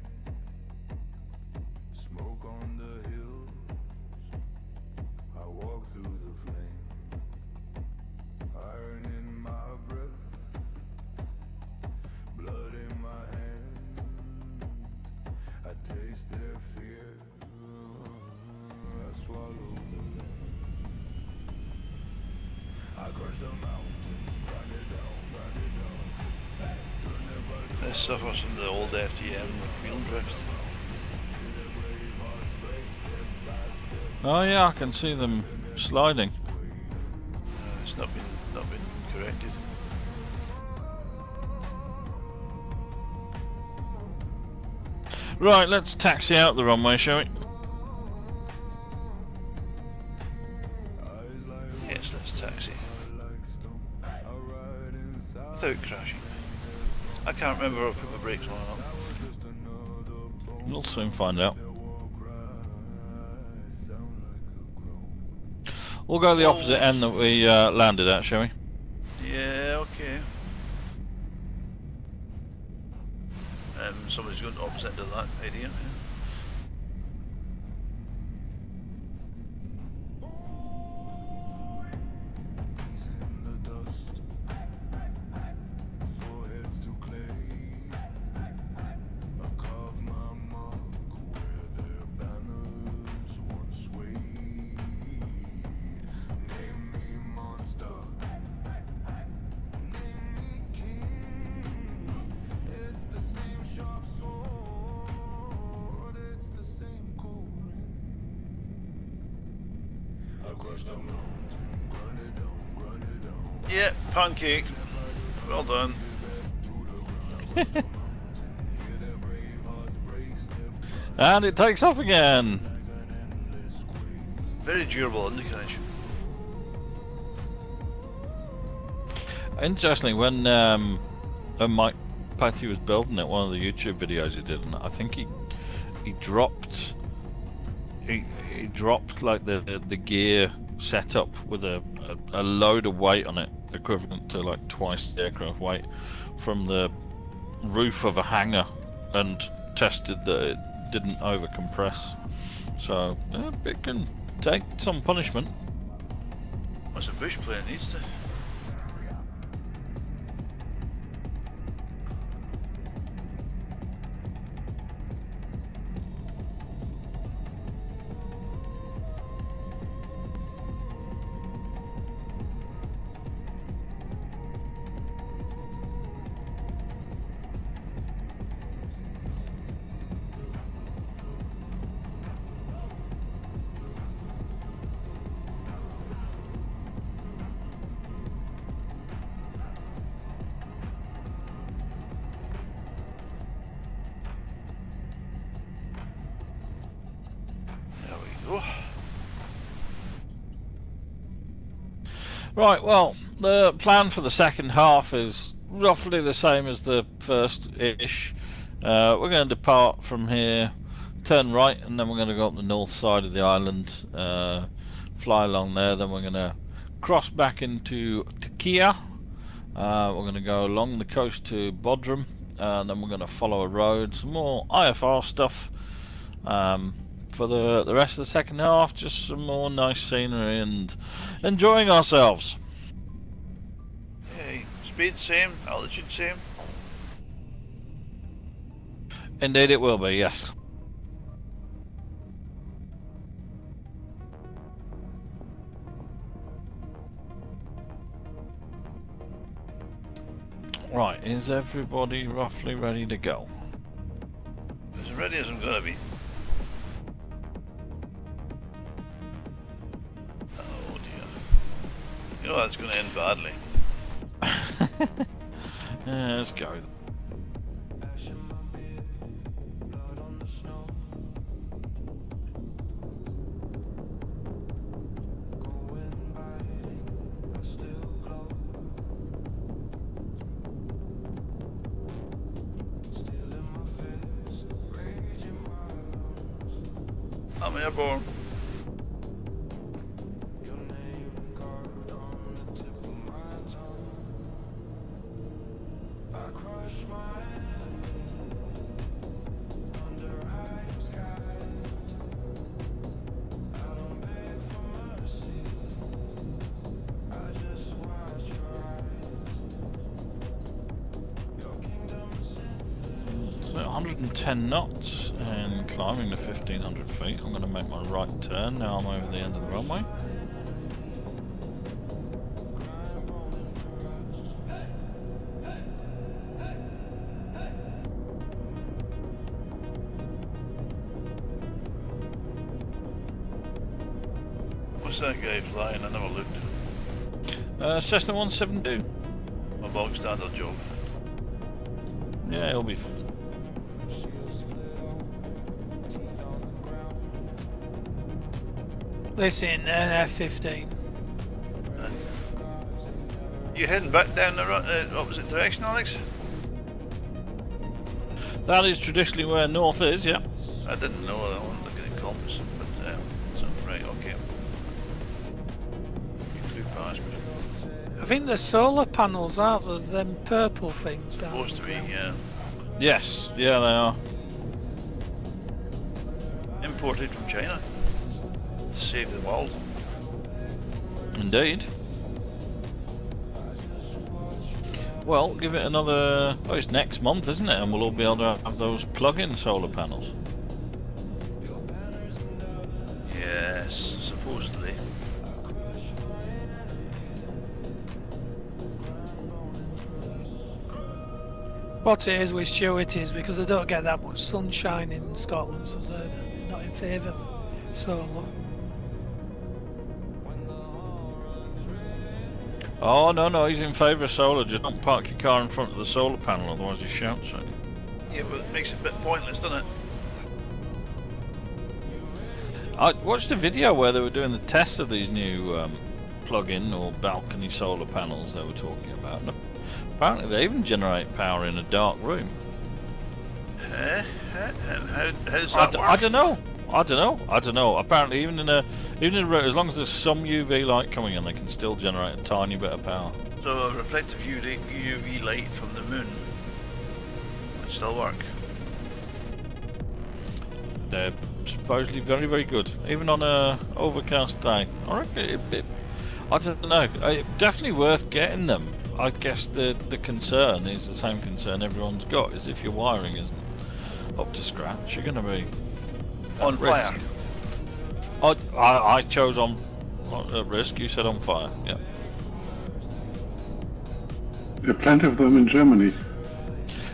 Smoke on the hills, I walk through the flame. Iron in my breath, blood in my hand. I taste their fear, I swallow the land. I crush the mountain, grind it down, turn their body. This suffers from the old FTM wheel drift. Oh yeah, I can see them sliding. It's not been corrected. Right, let's taxi out the runway, shall we? Yes, let's taxi. Without crashing. I can't remember if I put my brakes on or not. We'll soon find out. We'll go the opposite end that we landed at, shall we? Yeah, okay. Somebody's going to opposite to that idea. Yeah. Yeah, pancaked. Well done. And it takes off again. Very durable undercarriage. Interestingly, when Mike Patty was building it, one of the YouTube videos he did, and I think he dropped like the gear setup with a load of weight on it, equivalent to like twice the aircraft weight, from the roof of a hangar, and tested that it didn't over compress. So it can take some punishment. What's a bush plane needs to? Right, well, the plan for the second half is roughly the same as the first-ish. We're going to depart from here, turn right, and then we're going to go up the north side of the island, fly along there, then we're going to cross back into Turkiye. We're going to go along the coast to Bodrum, and then we're going to follow a road, some more IFR stuff. For the rest of the second half, just some more nice scenery and enjoying ourselves. Hey, speed same, altitude same. Indeed it will be, yes. Right, is everybody roughly ready to go? As ready as I'm gonna be. Oh dear. You know that's gonna end badly. Yeah, let's go. I'm airborne. So 110 knots and climbing to 1500 feet. I'm going to make my right turn. Now I'm over the end of the runway. What's that guy flying? I never looked. Cessna 172. My bog standard job. Yeah, it'll be fun. Listen, F-15. You heading back down the opposite direction, Alex? That is traditionally where north is, yeah. I didn't know. I wasn't looking at compass, but so right, okay. You flew past me. I think the solar panels aren't there, them purple things down Supposed to be, yeah. Yes, yeah, they are. Imported from China to save the world. Indeed. Well, give it another... Oh, it's next month, isn't it? And we'll all be able to have those plug-in solar panels. Yes, supposedly. What it is with Stuart is because they don't get that much sunshine in Scotland, so they're not in favour of solar. Oh no, he's in favour of solar. Just don't park your car in front of the solar panel, otherwise he shouts at you. Yeah, but it makes it a bit pointless, doesn't it? I watched a video where they were doing the test of these new plug-in or balcony solar panels they were talking about. And apparently they even generate power in a dark room. And how's that work? I don't know. Apparently even in a room, as long as there's some UV light coming in, they can still generate a tiny bit of power. So a reflective UV light from the moon would still work. They're supposedly very, very good, even on a overcast day. I reckon I don't know. Definitely worth getting them. I guess the concern is the same concern everyone's got: is if your wiring isn't up to scratch, you're going to be On fire. I chose on at risk. You said on fire. Yeah. There are plenty of them in Germany.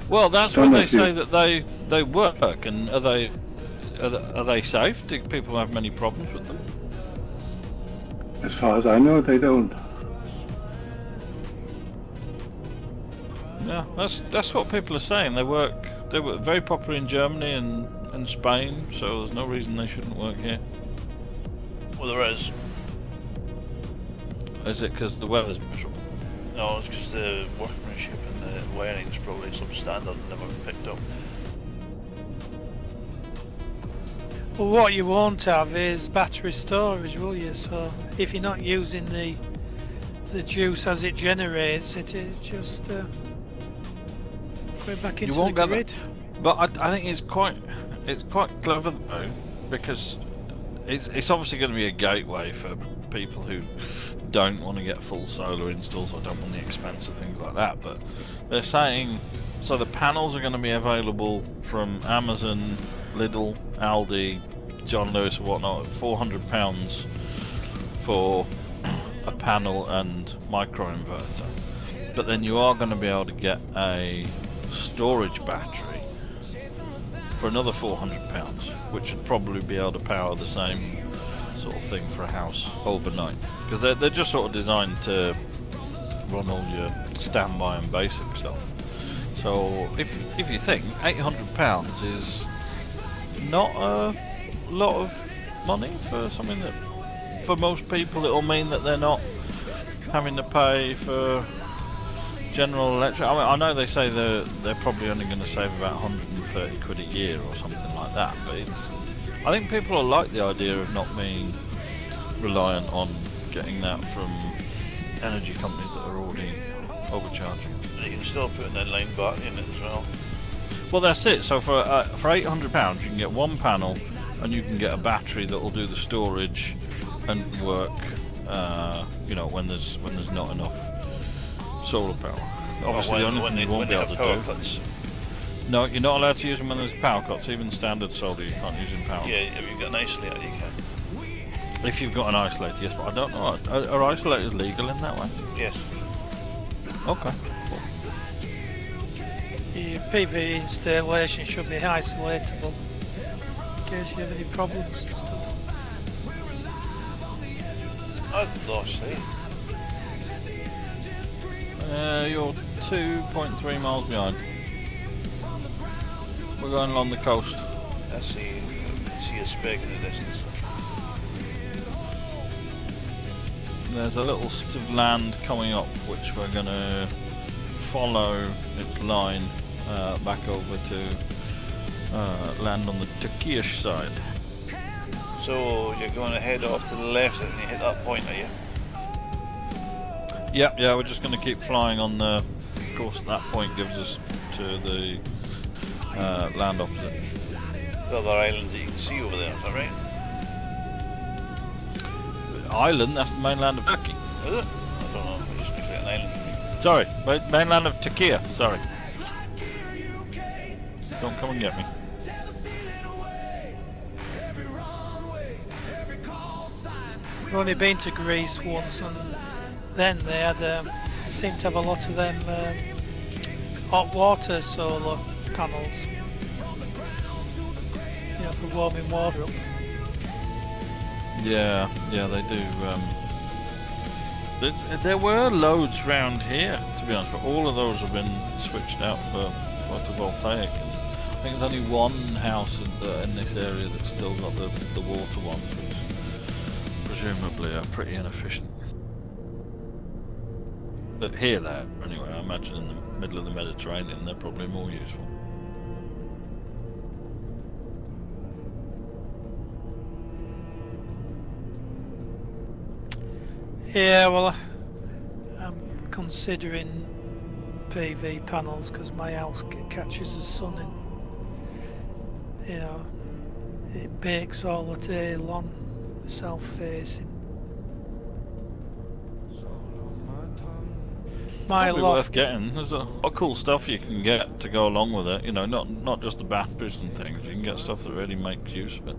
Well, that's when they Standard say that they work, and are they safe? Do people have many problems with them? As far as I know, they don't. Yeah, that's what people are saying. They work very popular in Germany and Spain, so there's no reason they shouldn't work here. Well, there is. Is it because the weather's miserable? No, it's because the workmanship and the wiring's probably substandard and never been picked up. Well, what you won't have is battery storage, will you? So if you're not using the juice as it generates, it is just going back into the grid. But I think it's quite clever though, because it's obviously going to be a gateway for people who don't want to get full solar installs or don't want the expense of things like that. But they're saying, so the panels are going to be available from Amazon, Lidl, Aldi, John Lewis and whatnot, £400 for a panel and microinverter. But then you are going to be able to get a storage battery for another £400, which would probably be able to power the same sort of thing for a house overnight, because they're just sort of designed to run all your standby and basic stuff. So if you think £800 is not a lot of money for something that, for most people, it'll mean that they're not having to pay for general electric. I mean, I know they say they're probably only going to save about 130 quid a year or something like that, but I think people will like the idea of not being reliant on getting that from energy companies that are already overcharging. And you can still put an inline battery in it as well. Well, that's it. So for £800 you can get one panel and you can get a battery that will do the storage and work when there's not enough solar power. Obviously the only thing you won't be able to do... Cuts. No, you're not allowed to use them when there's power cuts. Even standard solar you can't use in power. Yeah, if you've got an isolator you can. If you've got an isolator, yes, but I don't know. Are isolators legal in that way? Yes. Okay. Your PV installation should be isolatable in case you have any problems and stuff. I've lost sight. You're 2.3 miles behind. We're going along the coast. I see a speck in the distance. There's a little strip of land coming up which we're going to follow its line back over to land on the Turkish side. So you're going to head off to the left when you hit that point, are you? Yeah, we're just going to keep flying on the course that point gives us to the land opposite. The other islands that you can see over there, is that right? Island, that's the mainland of Turkey. Is it? I don't know, it just looks like an island to me. Sorry, mainland of Turkey, sorry. Don't come and get me. I've only been to Greece once, and then they had seemed to have a lot of them hot water solar panels, for warming water up. Yeah, they do. There were loads round here, to be honest, but all of those have been switched out for photovoltaic. And I think there's only one house in this area that's still got the water ones, which presumably are pretty inefficient. But here, there, anyway, I imagine in the middle of the Mediterranean, they're probably more useful. Yeah, well, I'm considering PV panels because my house catches the sun in. You know, it bakes all the day long, south-facing. My Probably loft. worth getting. There's a lot of cool stuff you can get to go along with it. You know, not just the batteries and things. You can get stuff that really makes use of it.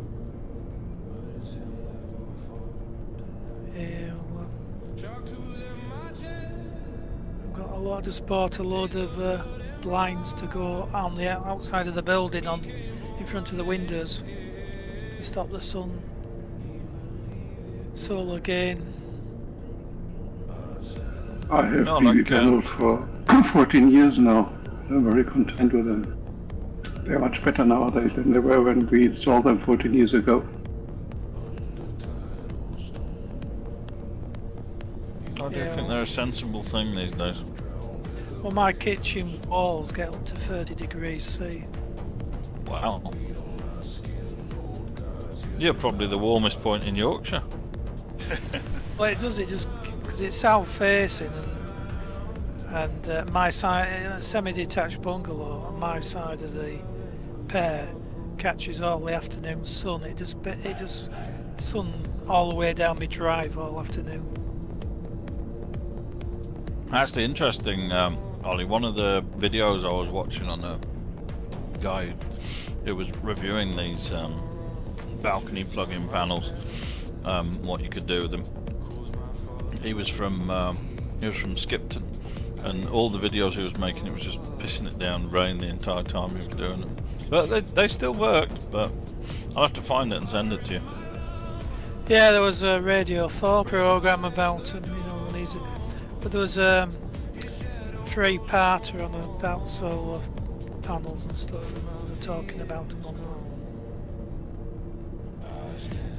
Yeah, well, I've got a lot to sport a load of blinds to go on the outside of the building in front of the windows to stop the sun. Solar gain. I have No, PV like, panels for 14 years now. I'm very content with them. They're much better nowadays than they were when we installed them 14 years ago. I do Yeah. think they're a sensible thing these days. Well, my kitchen walls get up to 30 degrees C. Wow. You're probably the warmest point in Yorkshire. Well, it does it just because it's south facing, and my side, semi-detached bungalow on my side of the pair catches all the afternoon sun. It just sun all the way down my drive all afternoon. Actually, interesting, Ollie. One of the videos I was watching on a guy who was reviewing these balcony plug-in panels, what you could do with them. He was from Skipton, and all the videos he was making, it was just pissing it down rain the entire time he was doing them. But they still worked. But I'll have to find it and send it to you. Yeah, there was a Radio 4 program about them, you know, and but there was a three-parter on about solar panels and stuff, and they were talking about them on that.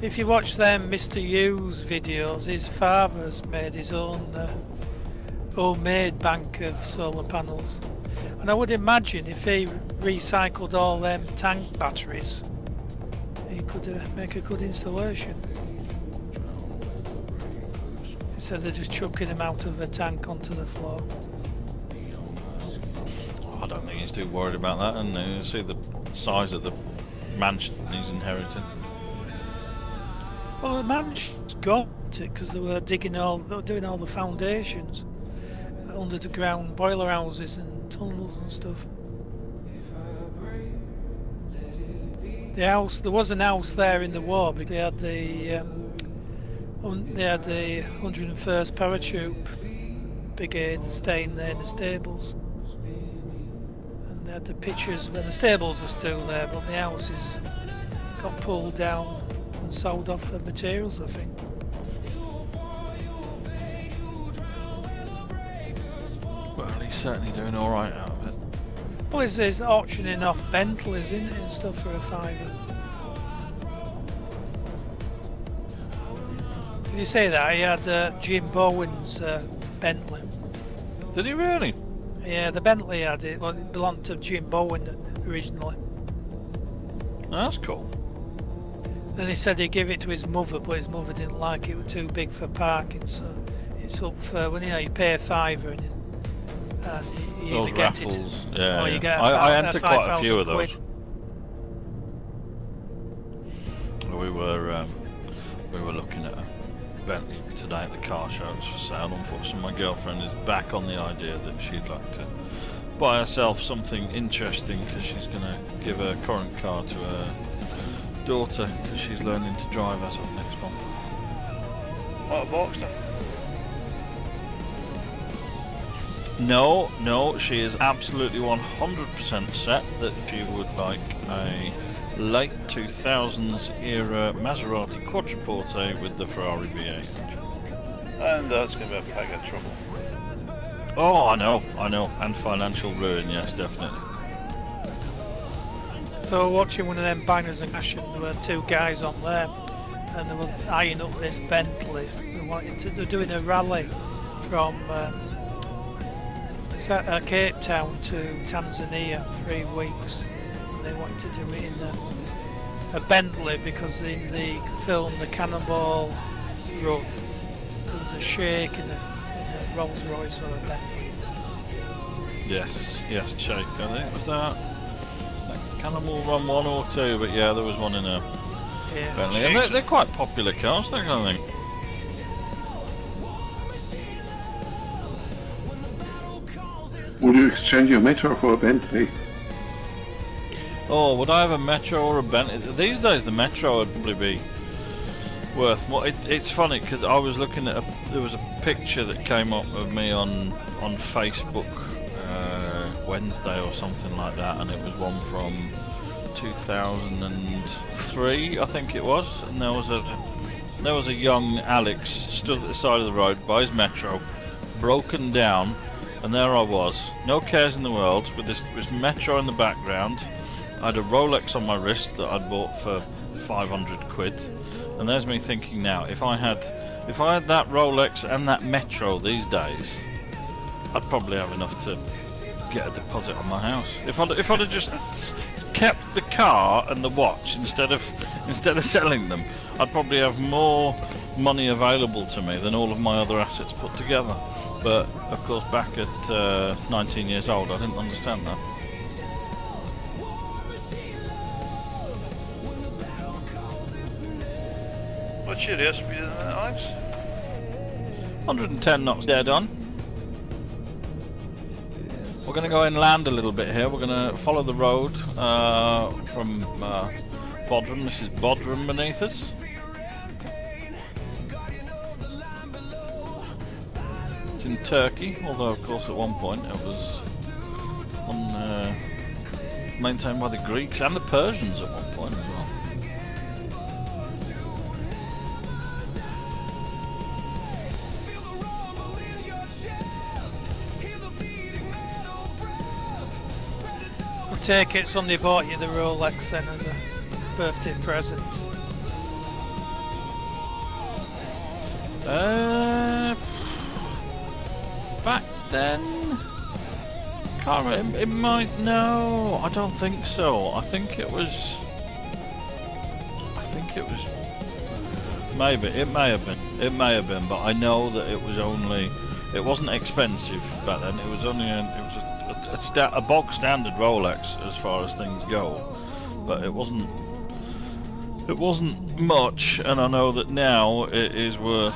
If you watch them Mr. Hughes videos, his father's made his own homemade bank of solar panels, and I would imagine if he recycled all them tank batteries, he could make a good installation instead of just chucking them out of the tank onto the floor. I don't think he's too worried about that, and you see the size of the mansion he's inherited. Well, the mansion's got it because they were doing all the foundations, underground boiler houses and tunnels and stuff. The house, there was an house there in the war because they had the 101st Paratroop Brigade staying there in the stables, and they had the pictures when the stables are still there, but the houses got pulled down and sold off for materials, I think. Well, he's certainly doing all right out of it. Well, he's auctioning off Bentleys, isn't it, and stuff for a fiver. Did you say that? He had Jim Bowen's Bentley. Did he really? Yeah, the Bentley had it. Well, it belonged to Jim Bowen originally. That's cool. Then he said he'd give it to his mother, but his mother didn't like it. It was too big for parking, so it's up for when you pay a fiver and you Those either get raffles, it. yeah. Or you get I entered quite a few of those. £5,000. We were looking at a Bentley today at the car show. It's for sale. Unfortunately, my girlfriend is back on the idea that she'd like to buy herself something interesting because she's going to give her current car to her daughter because she's learning to drive as of next month. What, a Boxster? No, she is absolutely 100% set that she would like a late 2000s era Maserati Quattroporte with the Ferrari V8 engine. And that's going to be a bag of trouble. Oh, I know, and financial ruin, yes, definitely. So watching one of them bangers and crashing, there were two guys on there, and they were eyeing up this Bentley. They're doing a rally from Cape Town to Tanzania 3 weeks, and they wanted to do it in a Bentley because in the film The Cannonball Run there was a shake in a Rolls Royce or a Bentley. Yes, shake. I think it was that Cannonball Run 1 or 2, but yeah, there was one in a Bentley. And they're quite popular cars, that kind of thing. Would you exchange your Metro for a Bentley? Oh, would I have a Metro or a Bentley? These days the Metro would probably be worth more. It's funny because I was looking at there was a picture that came up of me on Facebook Wednesday or something like that, and it was one from 2003, I think it was, and there was a young Alex stood at the side of the road by his Metro, broken down, and there I was, no cares in the world, with this Metro in the background. I had a Rolex on my wrist that I'd bought for 500 quid, and there's me thinking now, if I had that Rolex and that Metro these days, I'd probably have enough to get a deposit on my house. If I'd have just kept the car and the watch instead of selling them, I'd probably have more money available to me than all of my other assets put together. But of course, back at 19 years old, I didn't understand that. What's your airspeed in that, Alex? 110 knots dead on. We're going to go inland a little bit here. We're going to follow the road from Bodrum. This is Bodrum beneath us. It's in Turkey, although of course at one point it was maintained by the Greeks and the Persians at one point as well. I take it somebody bought you the Rolex then as a birthday present. Back then, can't remember. It might. No, I don't think so. I think it was. Maybe it may have been. It may have been, but I know that it was only. It wasn't expensive back then. It was only. A bog standard Rolex as far as things go, but it wasn't much, and I know that now it is worth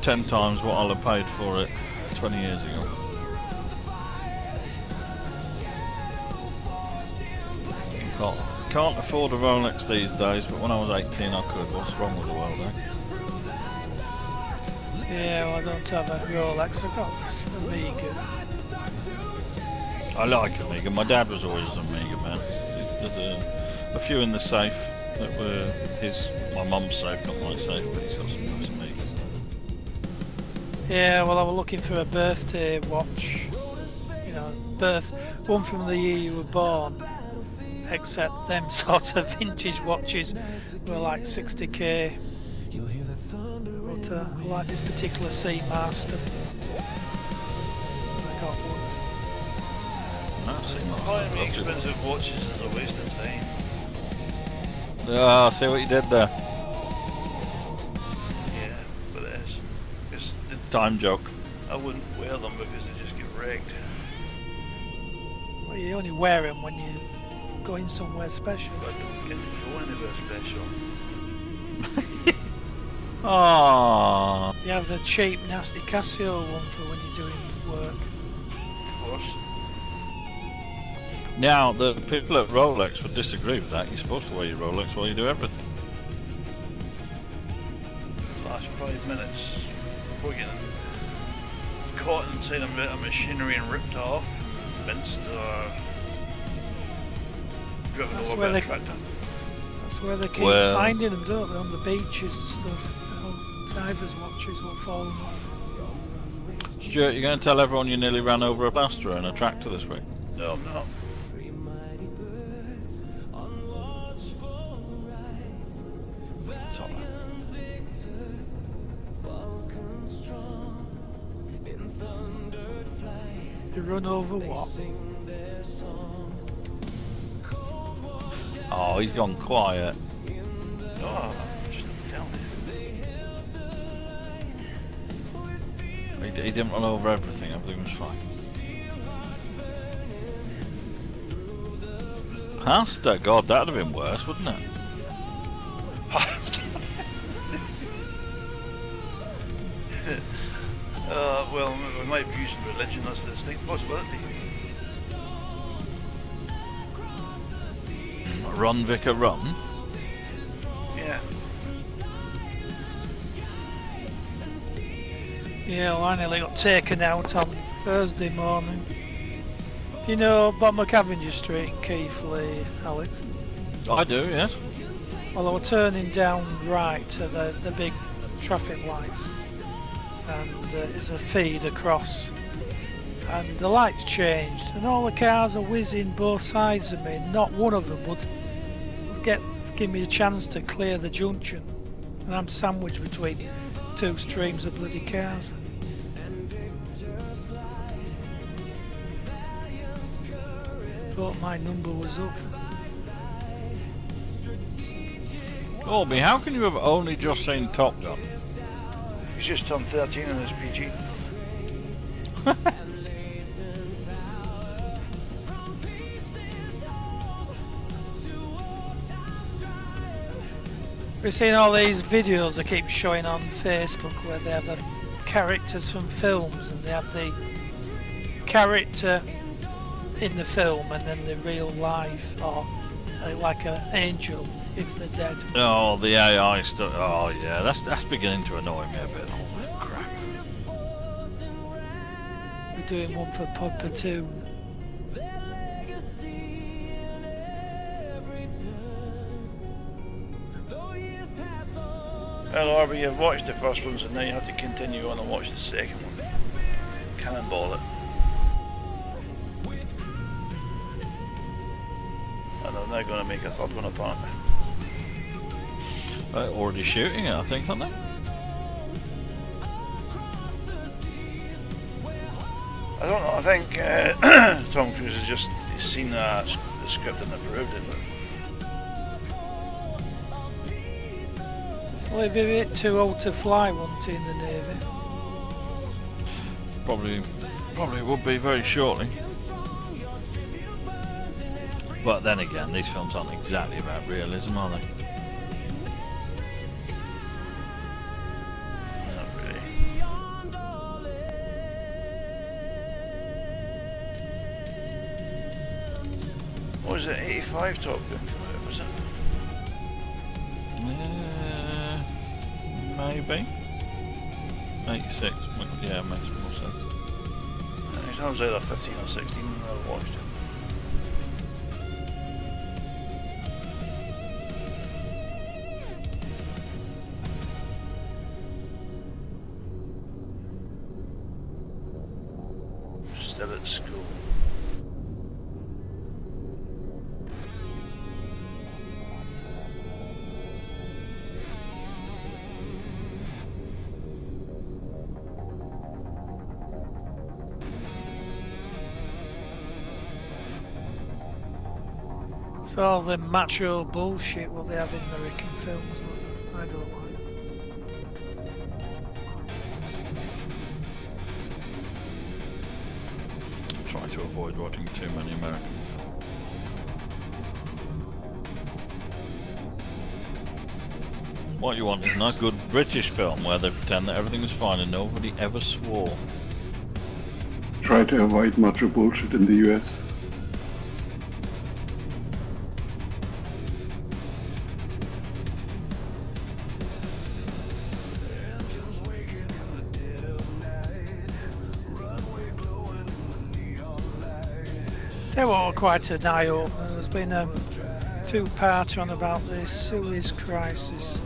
10 times what I'll have paid for it 20 years ago. Can't afford a Rolex these days, but when I was 18 I could. What's wrong with the world, eh? Yeah, well I don't have a Rolex, I've got this Amiga. I like Amiga. My dad was always an Amiga man. There's a few in the safe that were my mum's safe, not my safe, but he's got some nice Amigas. Yeah, well I was looking for a birthday watch, you know, one from the year you were born, except them sort of vintage watches were like 60k. But I like this particular Seamaster. I got one. Buying me expensive watches is a waste of time. Ah, see what you did there. Yeah, but it is. It's Time joke. I wouldn't wear them because they just get wrecked. Well, you only wear them when you're going somewhere special. But I don't get to go anywhere special. Ah. You have a cheap, nasty Casio one for when you're doing work. Of course. Now, the people at Rolex would disagree with that. You're supposed to wear your Rolex while you do everything. Last 5 minutes before getting caught inside a bit of machinery and ripped off, minced or driven over by a tractor. That's where they keep finding them, don't they? On the beaches and stuff. You know, divers' watches will fall off. Stuart, you're going to tell everyone you nearly ran over a plasterer in a tractor this week? No, I'm not. It's all right. You run over what? Oh, he's gone quiet. No, I'm just telling you. He didn't run over everything, everything was fine. Pasta, God, that'd have been worse, wouldn't it? Well, with my views on religion, that's a distinct possibility. Run, Vicar, run. Yeah. Yeah, well, I nearly got taken out on Thursday morning. Do you know bottom of Cavendish Street in Keighley, Alex? I do, yes. Well, I was turning down right to the big traffic lights, and it's a feed across, and the lights changed, and all the cars are whizzing both sides of me. Not one of them would give me a chance to clear the junction, and I'm sandwiched between two streams of bloody cars. Thought my number was up. Colby, how can you have only just seen Top Gun? He's just turned 13 in his PG. We've seen all these videos that keep showing on Facebook where they have the characters from films, and they have the character in the film and then the real life, or like an angel if they're dead. Oh, the AI stuff. Oh, yeah, that's beginning to annoy me a bit. Oh, crap. We're doing one for Platoon. Well, Arby, you've watched the first one, so now you have to continue on and watch the second one. Cannonball it. And they're now going to make a third one apparently. They're already shooting it, I think, aren't they? I don't know, I think Tom Cruise has just seen the script and approved it. But Well, it'd be a bit too old to fly, wouldn't it, in the Navy? Probably would be very shortly. But then again, these films aren't exactly about realism, are they? not really. What was it, 85 Top Gun come out, was it? Maybe. 86. Yeah, makes more sense. It was either 15 or 16 when I watched it. Still at school. It's all the macho bullshit what they have in American films, what I don't like. Try to avoid watching too many American films. What you want is a nice good British film where they pretend that everything is fine and nobody ever swore. Try to avoid macho bullshit in the US. They were quite an eye-opener. There's been a two-parter on about the Suez crisis.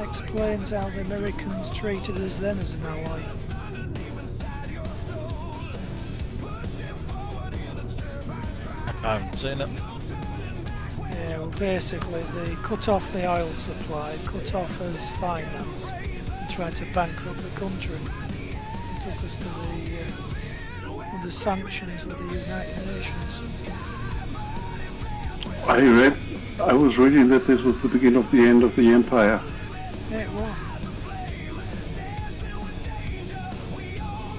explains how the Americans treated us then as an ally. I haven't seen it. Yeah, well basically they cut off the oil supply, cut off us finance, and tried to bankrupt the country. It took us to the under sanctions of the United Nations. I was reading that this was the beginning of the end of the empire. Yeah, it was.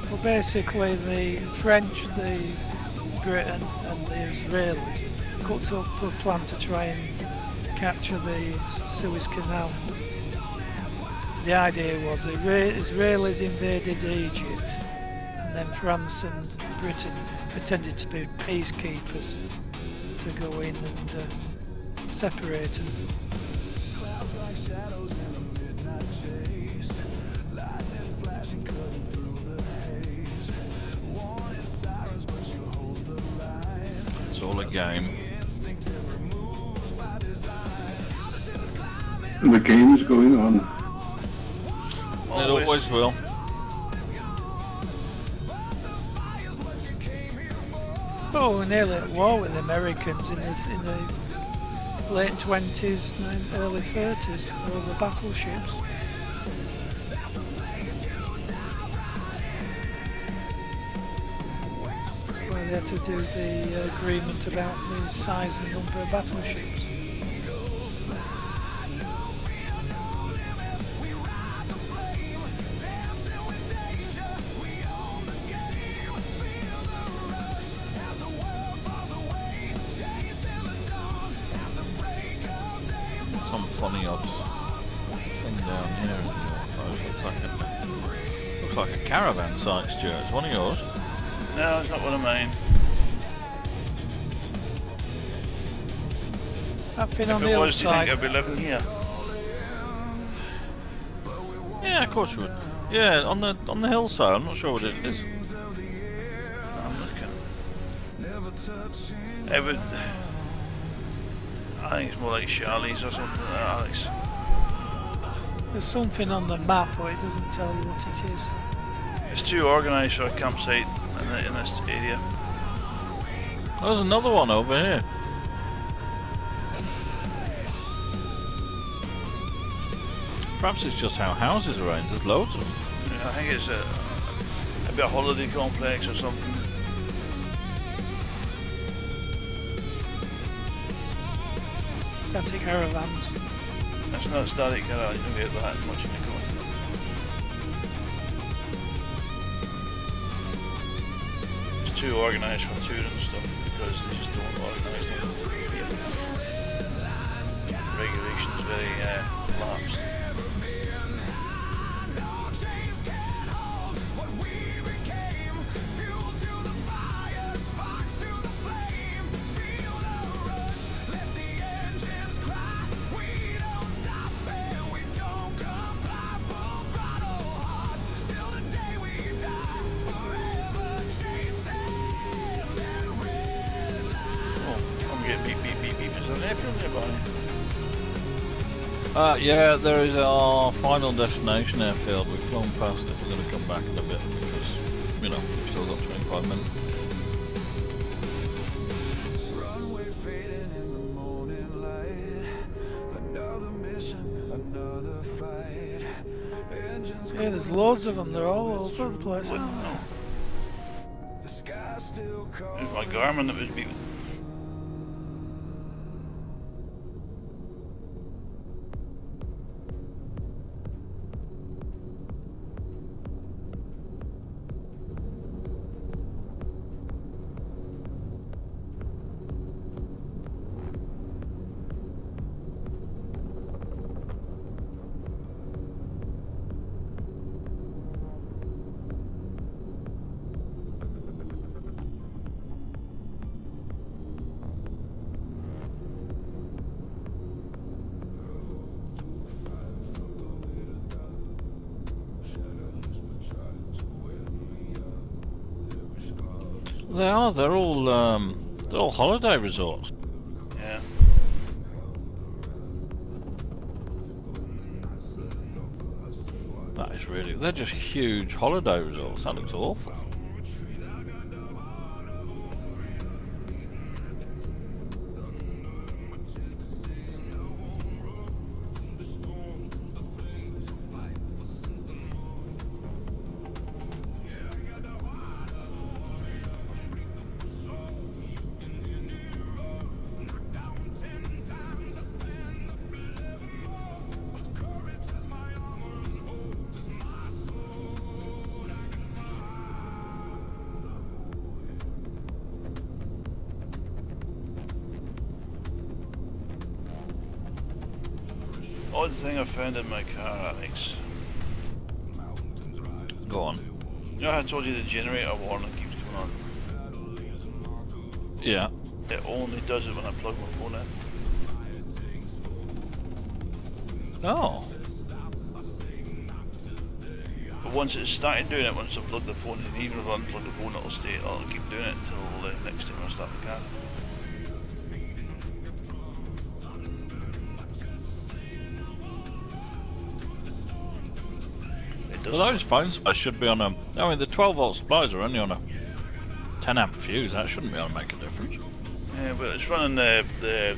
Well basically the French, the Britain and the Israelis cut up a plan to try and capture the Suez Canal. The idea was the Israelis invaded Egypt and then France and Britain pretended to be peacekeepers to go in and separate them. It's all a game. And the game is going on. It always will. Oh, we're nearly at war with the Americans in the late 20s, early 30s, with the battleships. That's why they had to do the agreement about the size and number of battleships. Some funny odds thing down here in the north. Looks like a caravan site, Stuart. It's one of yours. No, it's not one of mine. That thing If on it the was, do you think outside. I'd be living here? Yeah, of course you would. Yeah, on the hillside. I'm not sure what it is. I'm looking. It would. I think it's more like Charlie's or something like that, Alex. There's something on the map, but it doesn't tell you what it is. It's too organised for a campsite in this area. There's another one over here. Perhaps it's just how houses are arranged. There's loads of them. Yeah, I think it's maybe a holiday complex or something. Static caravans. It's not static, you don't get that much in the corner. It's too organised for touring and stuff because they just don't organise them. Regulations very lapsed. Yeah, there is our final destination airfield. We've flown past it. We're going to come back in a bit because, you know, we've still got 25 minutes. Runway fading in the morning light. Another mission, another fight. Engines Yeah, there's loads of them. They're all over the place. Wouldn't know. the sky still cold. It was my Garmin that was beeping. They are. They're all holiday resorts. Yeah. That is really... They're just huge holiday resorts. That looks awful. Odd thing I found in my car, Alex. Go on. You know how I told you the generator warning keeps coming on? Yeah. It only does it when I plug my phone in. Oh. But once it's started doing it, once I plug the phone in, even if I unplug the phone, it'll keep doing it until the next time I start the car. Well, those phones should be on a... I mean, the 12 volt supplies are only on a 10 amp fuse. That shouldn't be able to make a difference. Yeah, but it's running the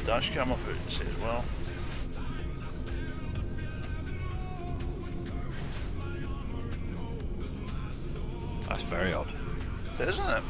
dash cam off it as well. That's very odd. Isn't it?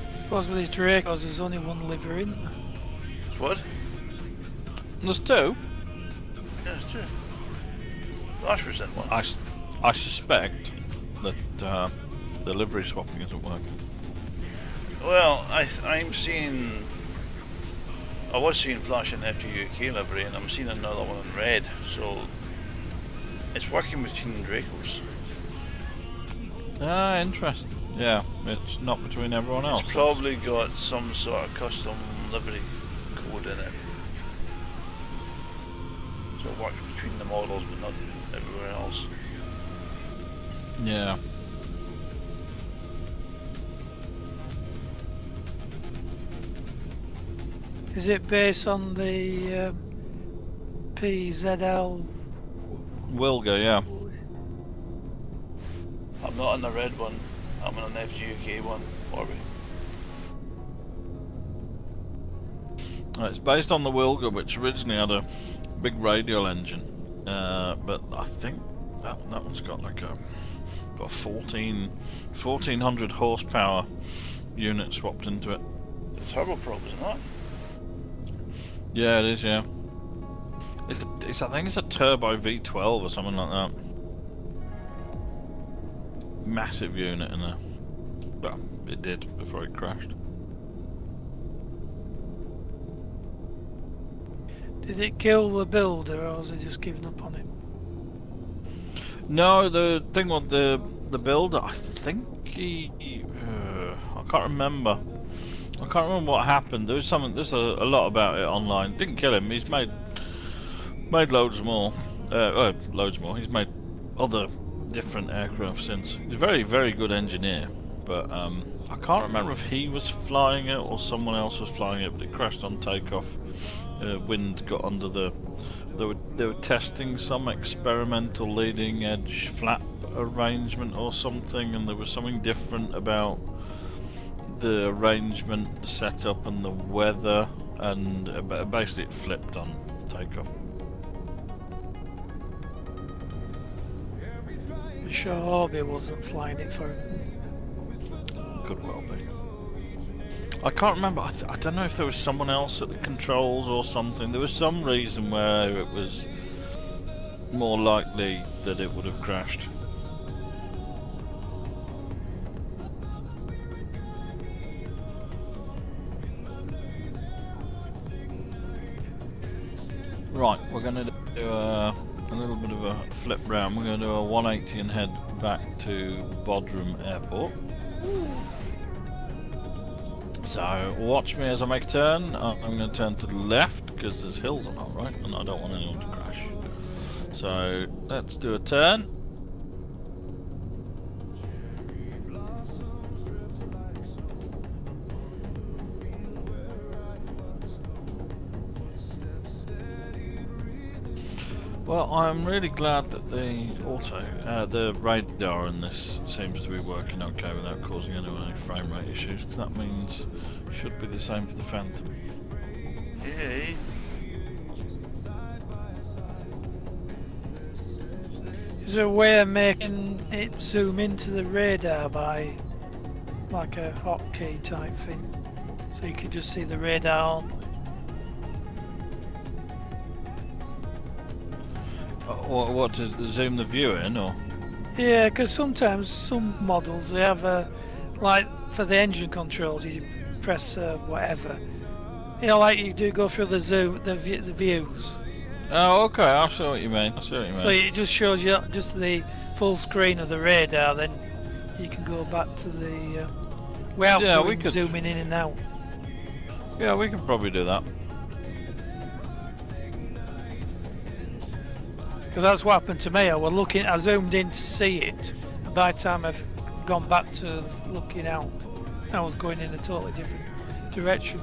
I suppose with these Dracos there's only one liver in there. What? There's two. Yeah, there's two. Last was in one. I suspect that the livery swapping isn't working. Well, I'm seeing... I was seeing flashing FGUK livery and I'm seeing another one in red, so it's working between Dracos. Ah, interesting. Yeah, it's not between everyone else. It's probably got some sort of custom livery code in it. So it works between the models but not everywhere else. Yeah. Is it based on the PZL? Wilga, yeah. I'm not on the red one, I'm on an FGUK one, Barbie. It's based on the Wilga, which originally had a big radial engine, but I think that one's got like a 1400 horsepower unit swapped into it. The turboprop, isn't it? Yeah, it is. Yeah, I think it's a turbo V12 or something like that. Massive unit in there. Well, it did before it crashed. Did it kill the builder, or was it just giving up on it? No, the thing with the builder, I think he I can't remember. I can't remember what happened. There's a lot about it online. Didn't kill him. He's made loads more. Loads more. He's made other different aircraft since. He's a very, very good engineer. But I can't remember if he was flying it or someone else was flying it. But it crashed on takeoff. Wind got under the. They were testing some experimental leading edge flap arrangement or something, and there was something different about the arrangement, the setup, and the weather, and basically it flipped on takeoff. Sure, Orbit wasn't flying it for him. Could well be. I can't remember. I don't know if there was someone else at the controls or something. There was some reason where it was more likely that it would have crashed. going to do a little bit of a flip round. We're going to do a 180 and head back to Bodrum Airport. So watch me as I make a turn. I'm going to turn to the left because there's hills on our right and I don't want anyone to crash. So let's do a turn. Well, I'm really glad that the radar in this seems to be working okay without causing anyone any frame rate issues, because that means it should be the same for the Phantom. Yay. Is there a way of making it zoom into the radar by like a hotkey type thing? So you could just see the radar on? What, to zoom the view in, or? Yeah, because sometimes some models they have a, like for the engine controls you press whatever. You know, like you do go through the zoom, the views. Oh, okay, I see what you mean. So it just shows you just the full screen of the radar, then you can go back to the without we could zooming in and out. Yeah, we could probably do that. Because that's what happened to me. I zoomed in to see it, and by the time I've gone back to looking out, I was going in a totally different direction.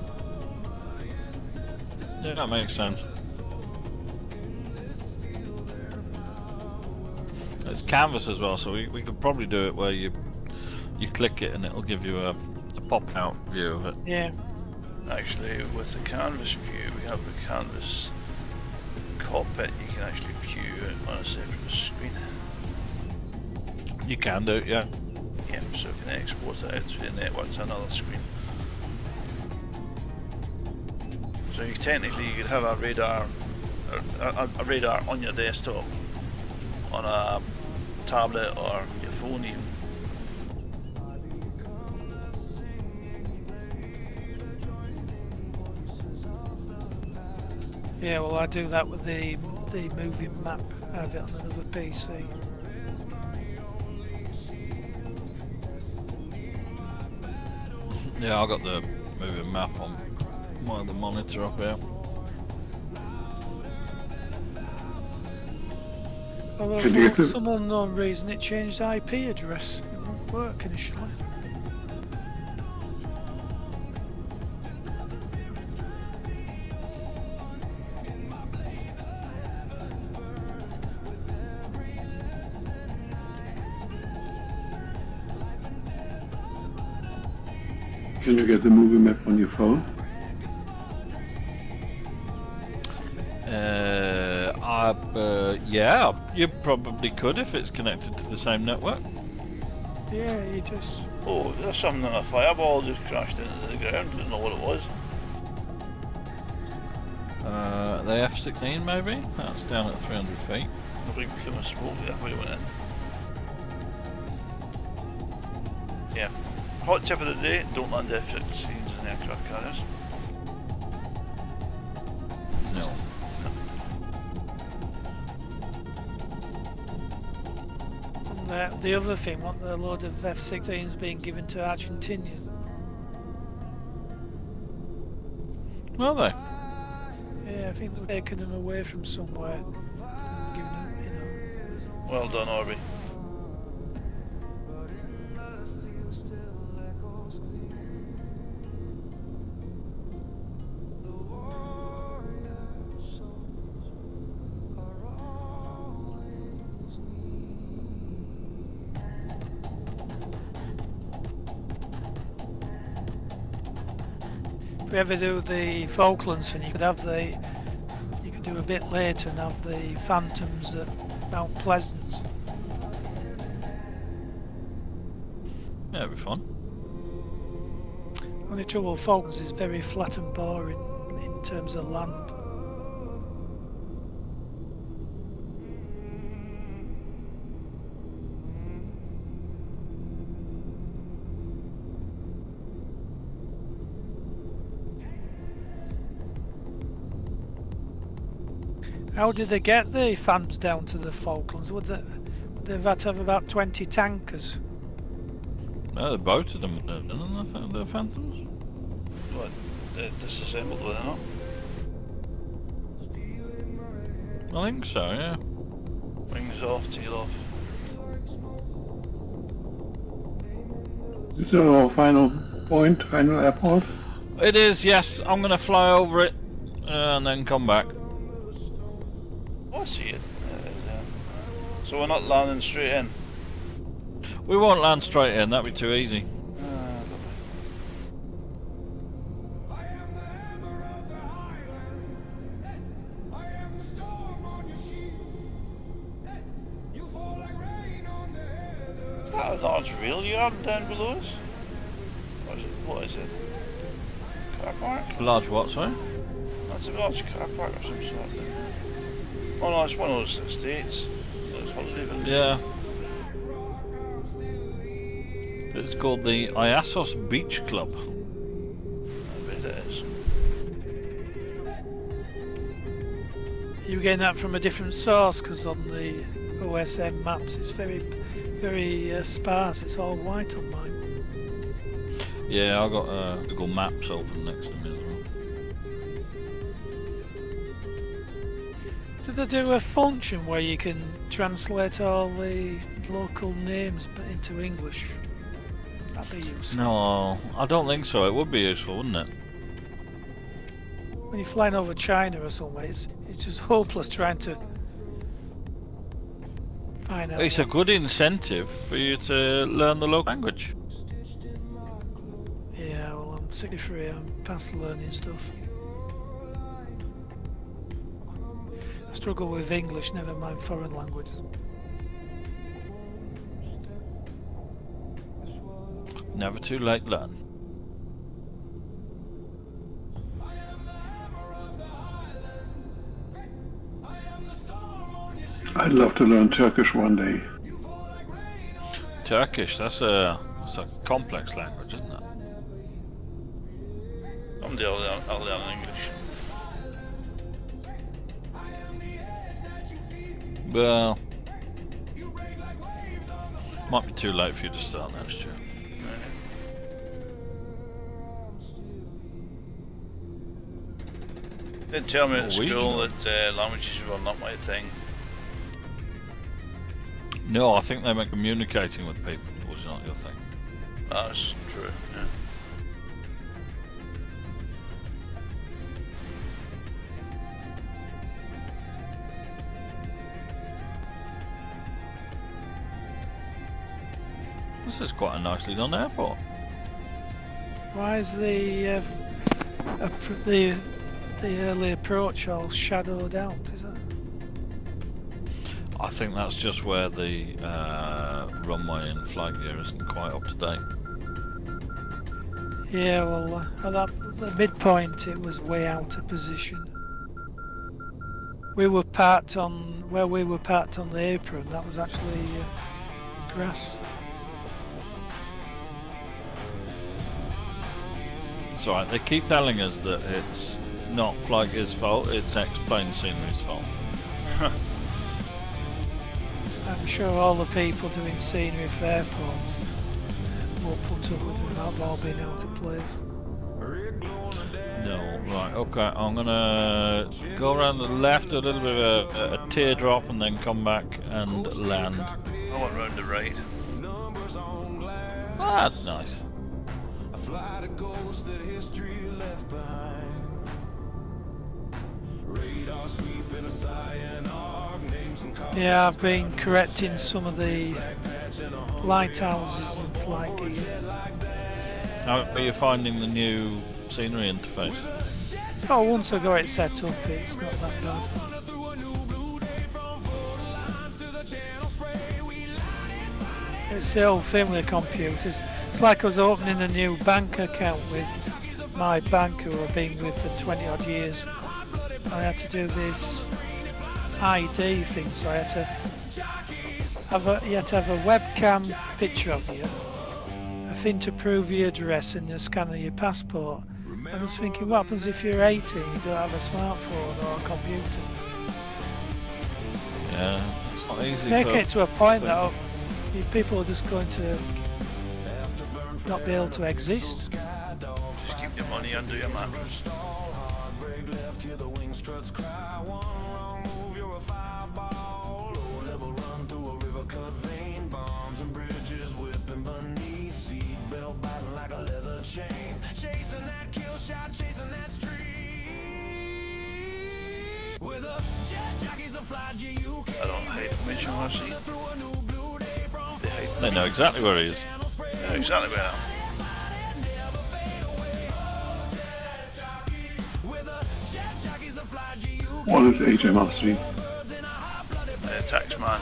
Yeah, that makes sense. It's canvas as well, so we could probably do it where you click it and it'll give you a pop out view of it. Yeah. Actually, with the canvas view, we have the canvas cockpit. You can actually view it on a separate screen. You can do, yeah. Yeah, so you can export it out to the network to another screen. So you could have a radar on your desktop, on a tablet or your phone even. Yeah, well I do that with the moving map. I have it on another PC. Yeah, I got the moving map on my other monitor up here. Although Can you for some unknown reason it changed IP address. It won't work initially. Can you get the movie map on your phone? Yeah, you probably could if it's connected to the same network. Yeah, you just... Oh, there's something in a fireball just crashed into the ground. Didn't know what it was. The F-16 maybe? That's down at 300 feet. A big plume of smoke there where it went in. Yeah. Hot tip of the day, don't land F-16s in aircraft carriers. No. And the other thing, what the load of F-16s being given to Argentinians. Are they? Yeah, I think they've taken them away from somewhere and given them, you know. Well done, Orby. If we ever do the Falklands thing, you could do a bit later and have the Phantoms at Mount Pleasance. Yeah, it'd be fun. Only trouble with Falklands is very flat and boring in terms of land. How did they get the fans down to the Falklands? Would they've had to have about 20 tankers? No, they boated them, didn't they? The Phantoms? What? Disassembled, were they not? I think so, yeah. Wings off, tail off. Is that our final point, final airport? It is, yes. I'm going to fly over it and then come back. Oh, I see it. So we're not landing straight in? We won't land straight in, that'd be too easy. That a large rail yard down below us? What is it? Car park? Large what, sorry? That's a large car park of some sort. Oh no, it's one of those estates. Those holiday villas. Yeah. It's called the Iasos Beach Club. I bet it is. You getting that from a different source? Because on the OSM maps it's very sparse. It's all white on mine. Yeah, I've got Google Maps open next to me as well. Did they do a function where you can translate all the local names into English? That'd be useful. No, I don't think so. It would be useful, wouldn't it? When you're flying over China or somewhere, it's just hopeless trying to find out. It's a good incentive for you to learn the local language. Yeah, well, I'm 63. I'm past learning stuff. I struggle with English, never mind foreign languages. Never too late to learn. I'd love to learn Turkish one day. Turkish, that's a complex language, isn't it? Someday I'll learn English. Well, might be too late for you to start next year. They did tell me at Norwegian. school that languages were not my thing. No, I think they meant communicating with people was not your thing. That's true, yeah. This is quite a nicely done airport. Why is the early approach all shadowed out? Is that? I think that's just where the runway and flight gear isn't quite up to date. Yeah, well, at the midpoint it was way out of position. We were parked on where we were parked on the apron. That was actually grass. It's alright, they keep telling us that it's not flight gear's fault, it's X-plane scenery's fault. I'm sure all the people doing scenery for airports will put up with that all being out of place. No, right, okay, I'm gonna go around the left, a little bit of a teardrop, and then come back and land. I went round the right. Ah, that's nice. Fly the ghost that history left behind. Radar sweeping a cyanide, names and cars. Yeah, I've been correcting some of the lighthouses and flight gear. How are you finding the new scenery interface? Oh, once I got it set up, it's not that bad. It's the old thing with the computers. It's like I was opening a new bank account with my bank who I've been with for 20 odd years. I had to do this ID thing, so I had to you had to have a webcam picture of you, a thing to prove your address, and a scan of your passport. I was thinking, what happens if you're 18 and you don't have a smartphone or a computer? Yeah, it's not easy. Make for- it to a point that people are just going to not be able to exist. Just keep your money under your mattress. I don't hide from HMRC. They hide. They know exactly where he is. They know exactly where I am. What is HMRC? Tax man.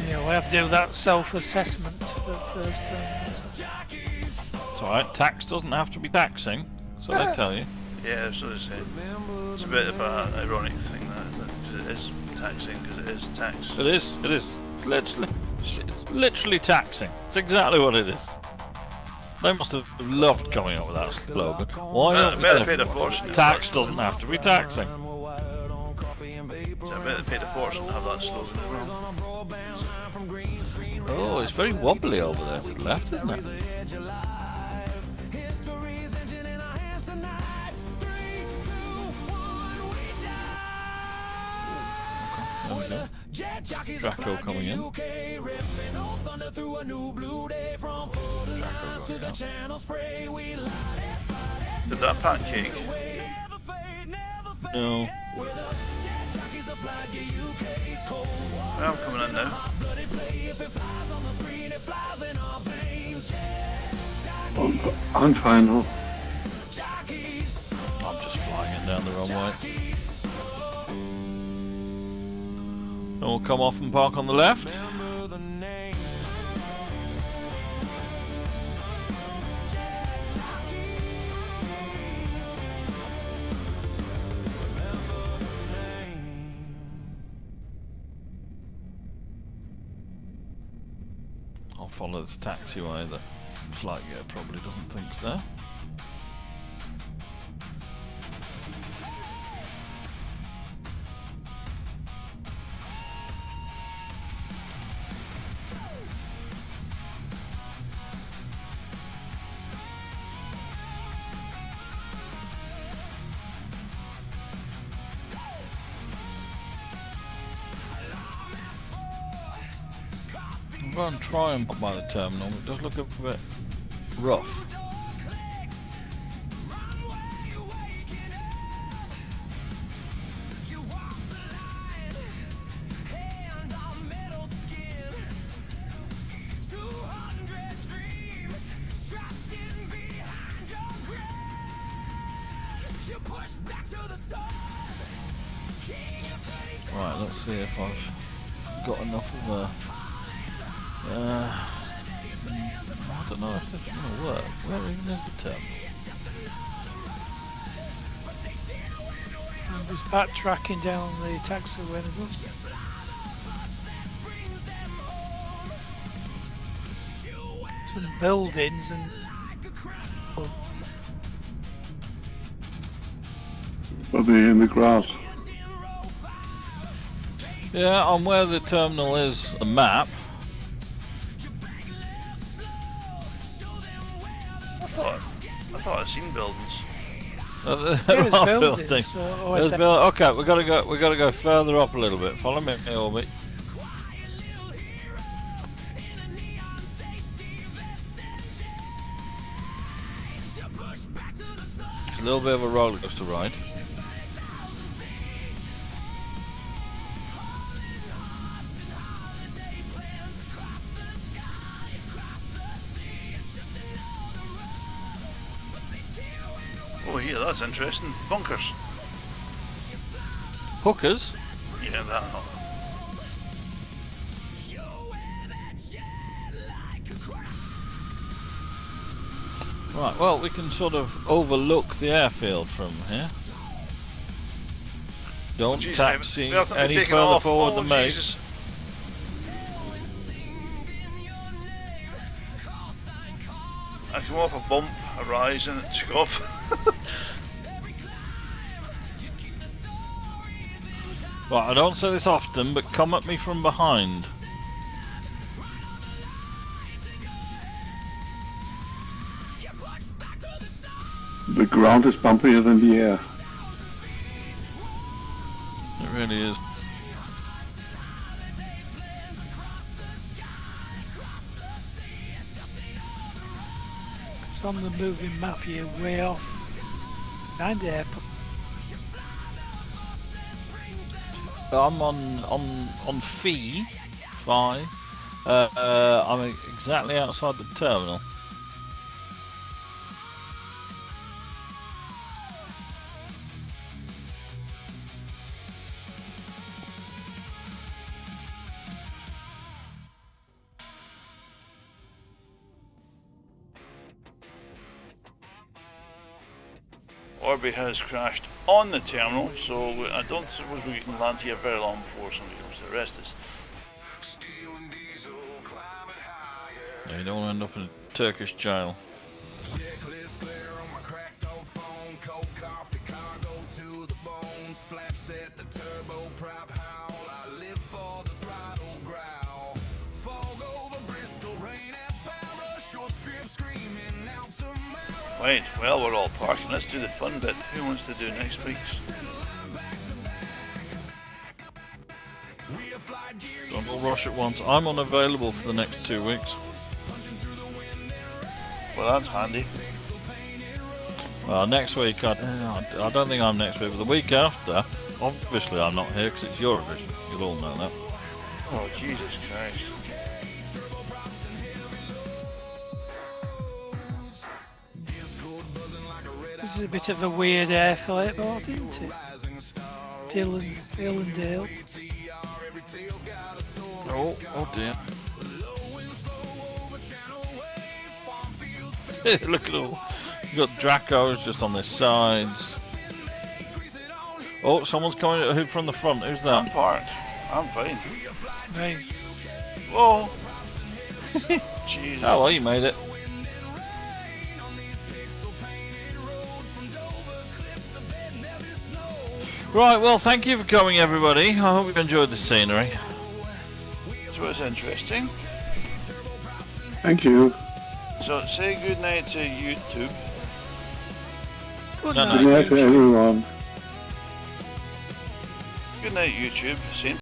Yeah, we have to do that self-assessment at first time. It's alright, tax doesn't have to be taxing, so they tell you. Yeah, so they say. It's a bit of an ironic thing that, isn't it? 'Cause it is taxing, because it is tax. It is, it is. It's literally taxing. It's exactly what it is. They must have loved coming up with that slogan. Why I not? bet they paid a fortune. Tax doesn't have to be taxing. So I bet they paid a fortune to have that slogan as well. Oh, it's very wobbly over there to the left, isn't it? There we go. Draco coming in. Draco going out. Did that pancake? No. I'm coming in now. I'm fine now. I'm just flying it down the wrong way. And we'll come off and park on the left. I'll follow this taxiway that FlightNight probably doesn't think's there. I'm going to try and pop by the terminal. It does look a bit rough. Right, let's see if I've got enough of a... I don't know if this is going to work. Where even is the terminal? I'm just backtracking down the taxiway. And it looks some buildings and Probably in the grass. Yeah, on where the terminal is, the map. I thought I'd seen buildings. there's Are buildings. buildings. So There's okay, we gotta go further up a little bit. Follow me, Orbit. It's a little bit of a roller coaster ride. Oh yeah, that's interesting. Bunkers. Hookers? Yeah, that. Right, well, we can sort of overlook the airfield from here. Don't Jeez, taxi we have to be any taken further off. forward Oh, than me. Jesus. I come off a bump, a rise, and it took off. Right, I don't say this often, but come at me from behind. The ground is bumpier than the air. It really is. It's on the moving map here, way off behind the airport. I'm on fee 5. I'm exactly outside the terminal. Orby has crashed on the terminal, so I don't suppose we can land here very long before somebody comes to arrest us. Yeah, you don't want to end up in a Turkish jail. Right, well, we're all parking. Let's do the fun bit. Who wants to do next week's? Don't all rush at once. I'm unavailable for the next 2 weeks. Well, that's handy. Well, next week, I don't think I'm next week, but the week after, obviously I'm not here because it's Eurovision. You'll all know that. Oh, Jesus Christ. This is a bit of a weird air flight board, isn't it? Dale. Oh dear. Look at all. You've got Dracos just on their sides. Oh, someone's coming from the front. Who's I'm that? parked. I'm fine. Right. Whoa. Jesus. Oh, well, you made it. Right, well, thank you for coming, everybody. I hope you've enjoyed the scenery. It was interesting. Thank you. So, say good night to YouTube. Good No, night. Good night to YouTube. everyone. Good night, YouTube. Same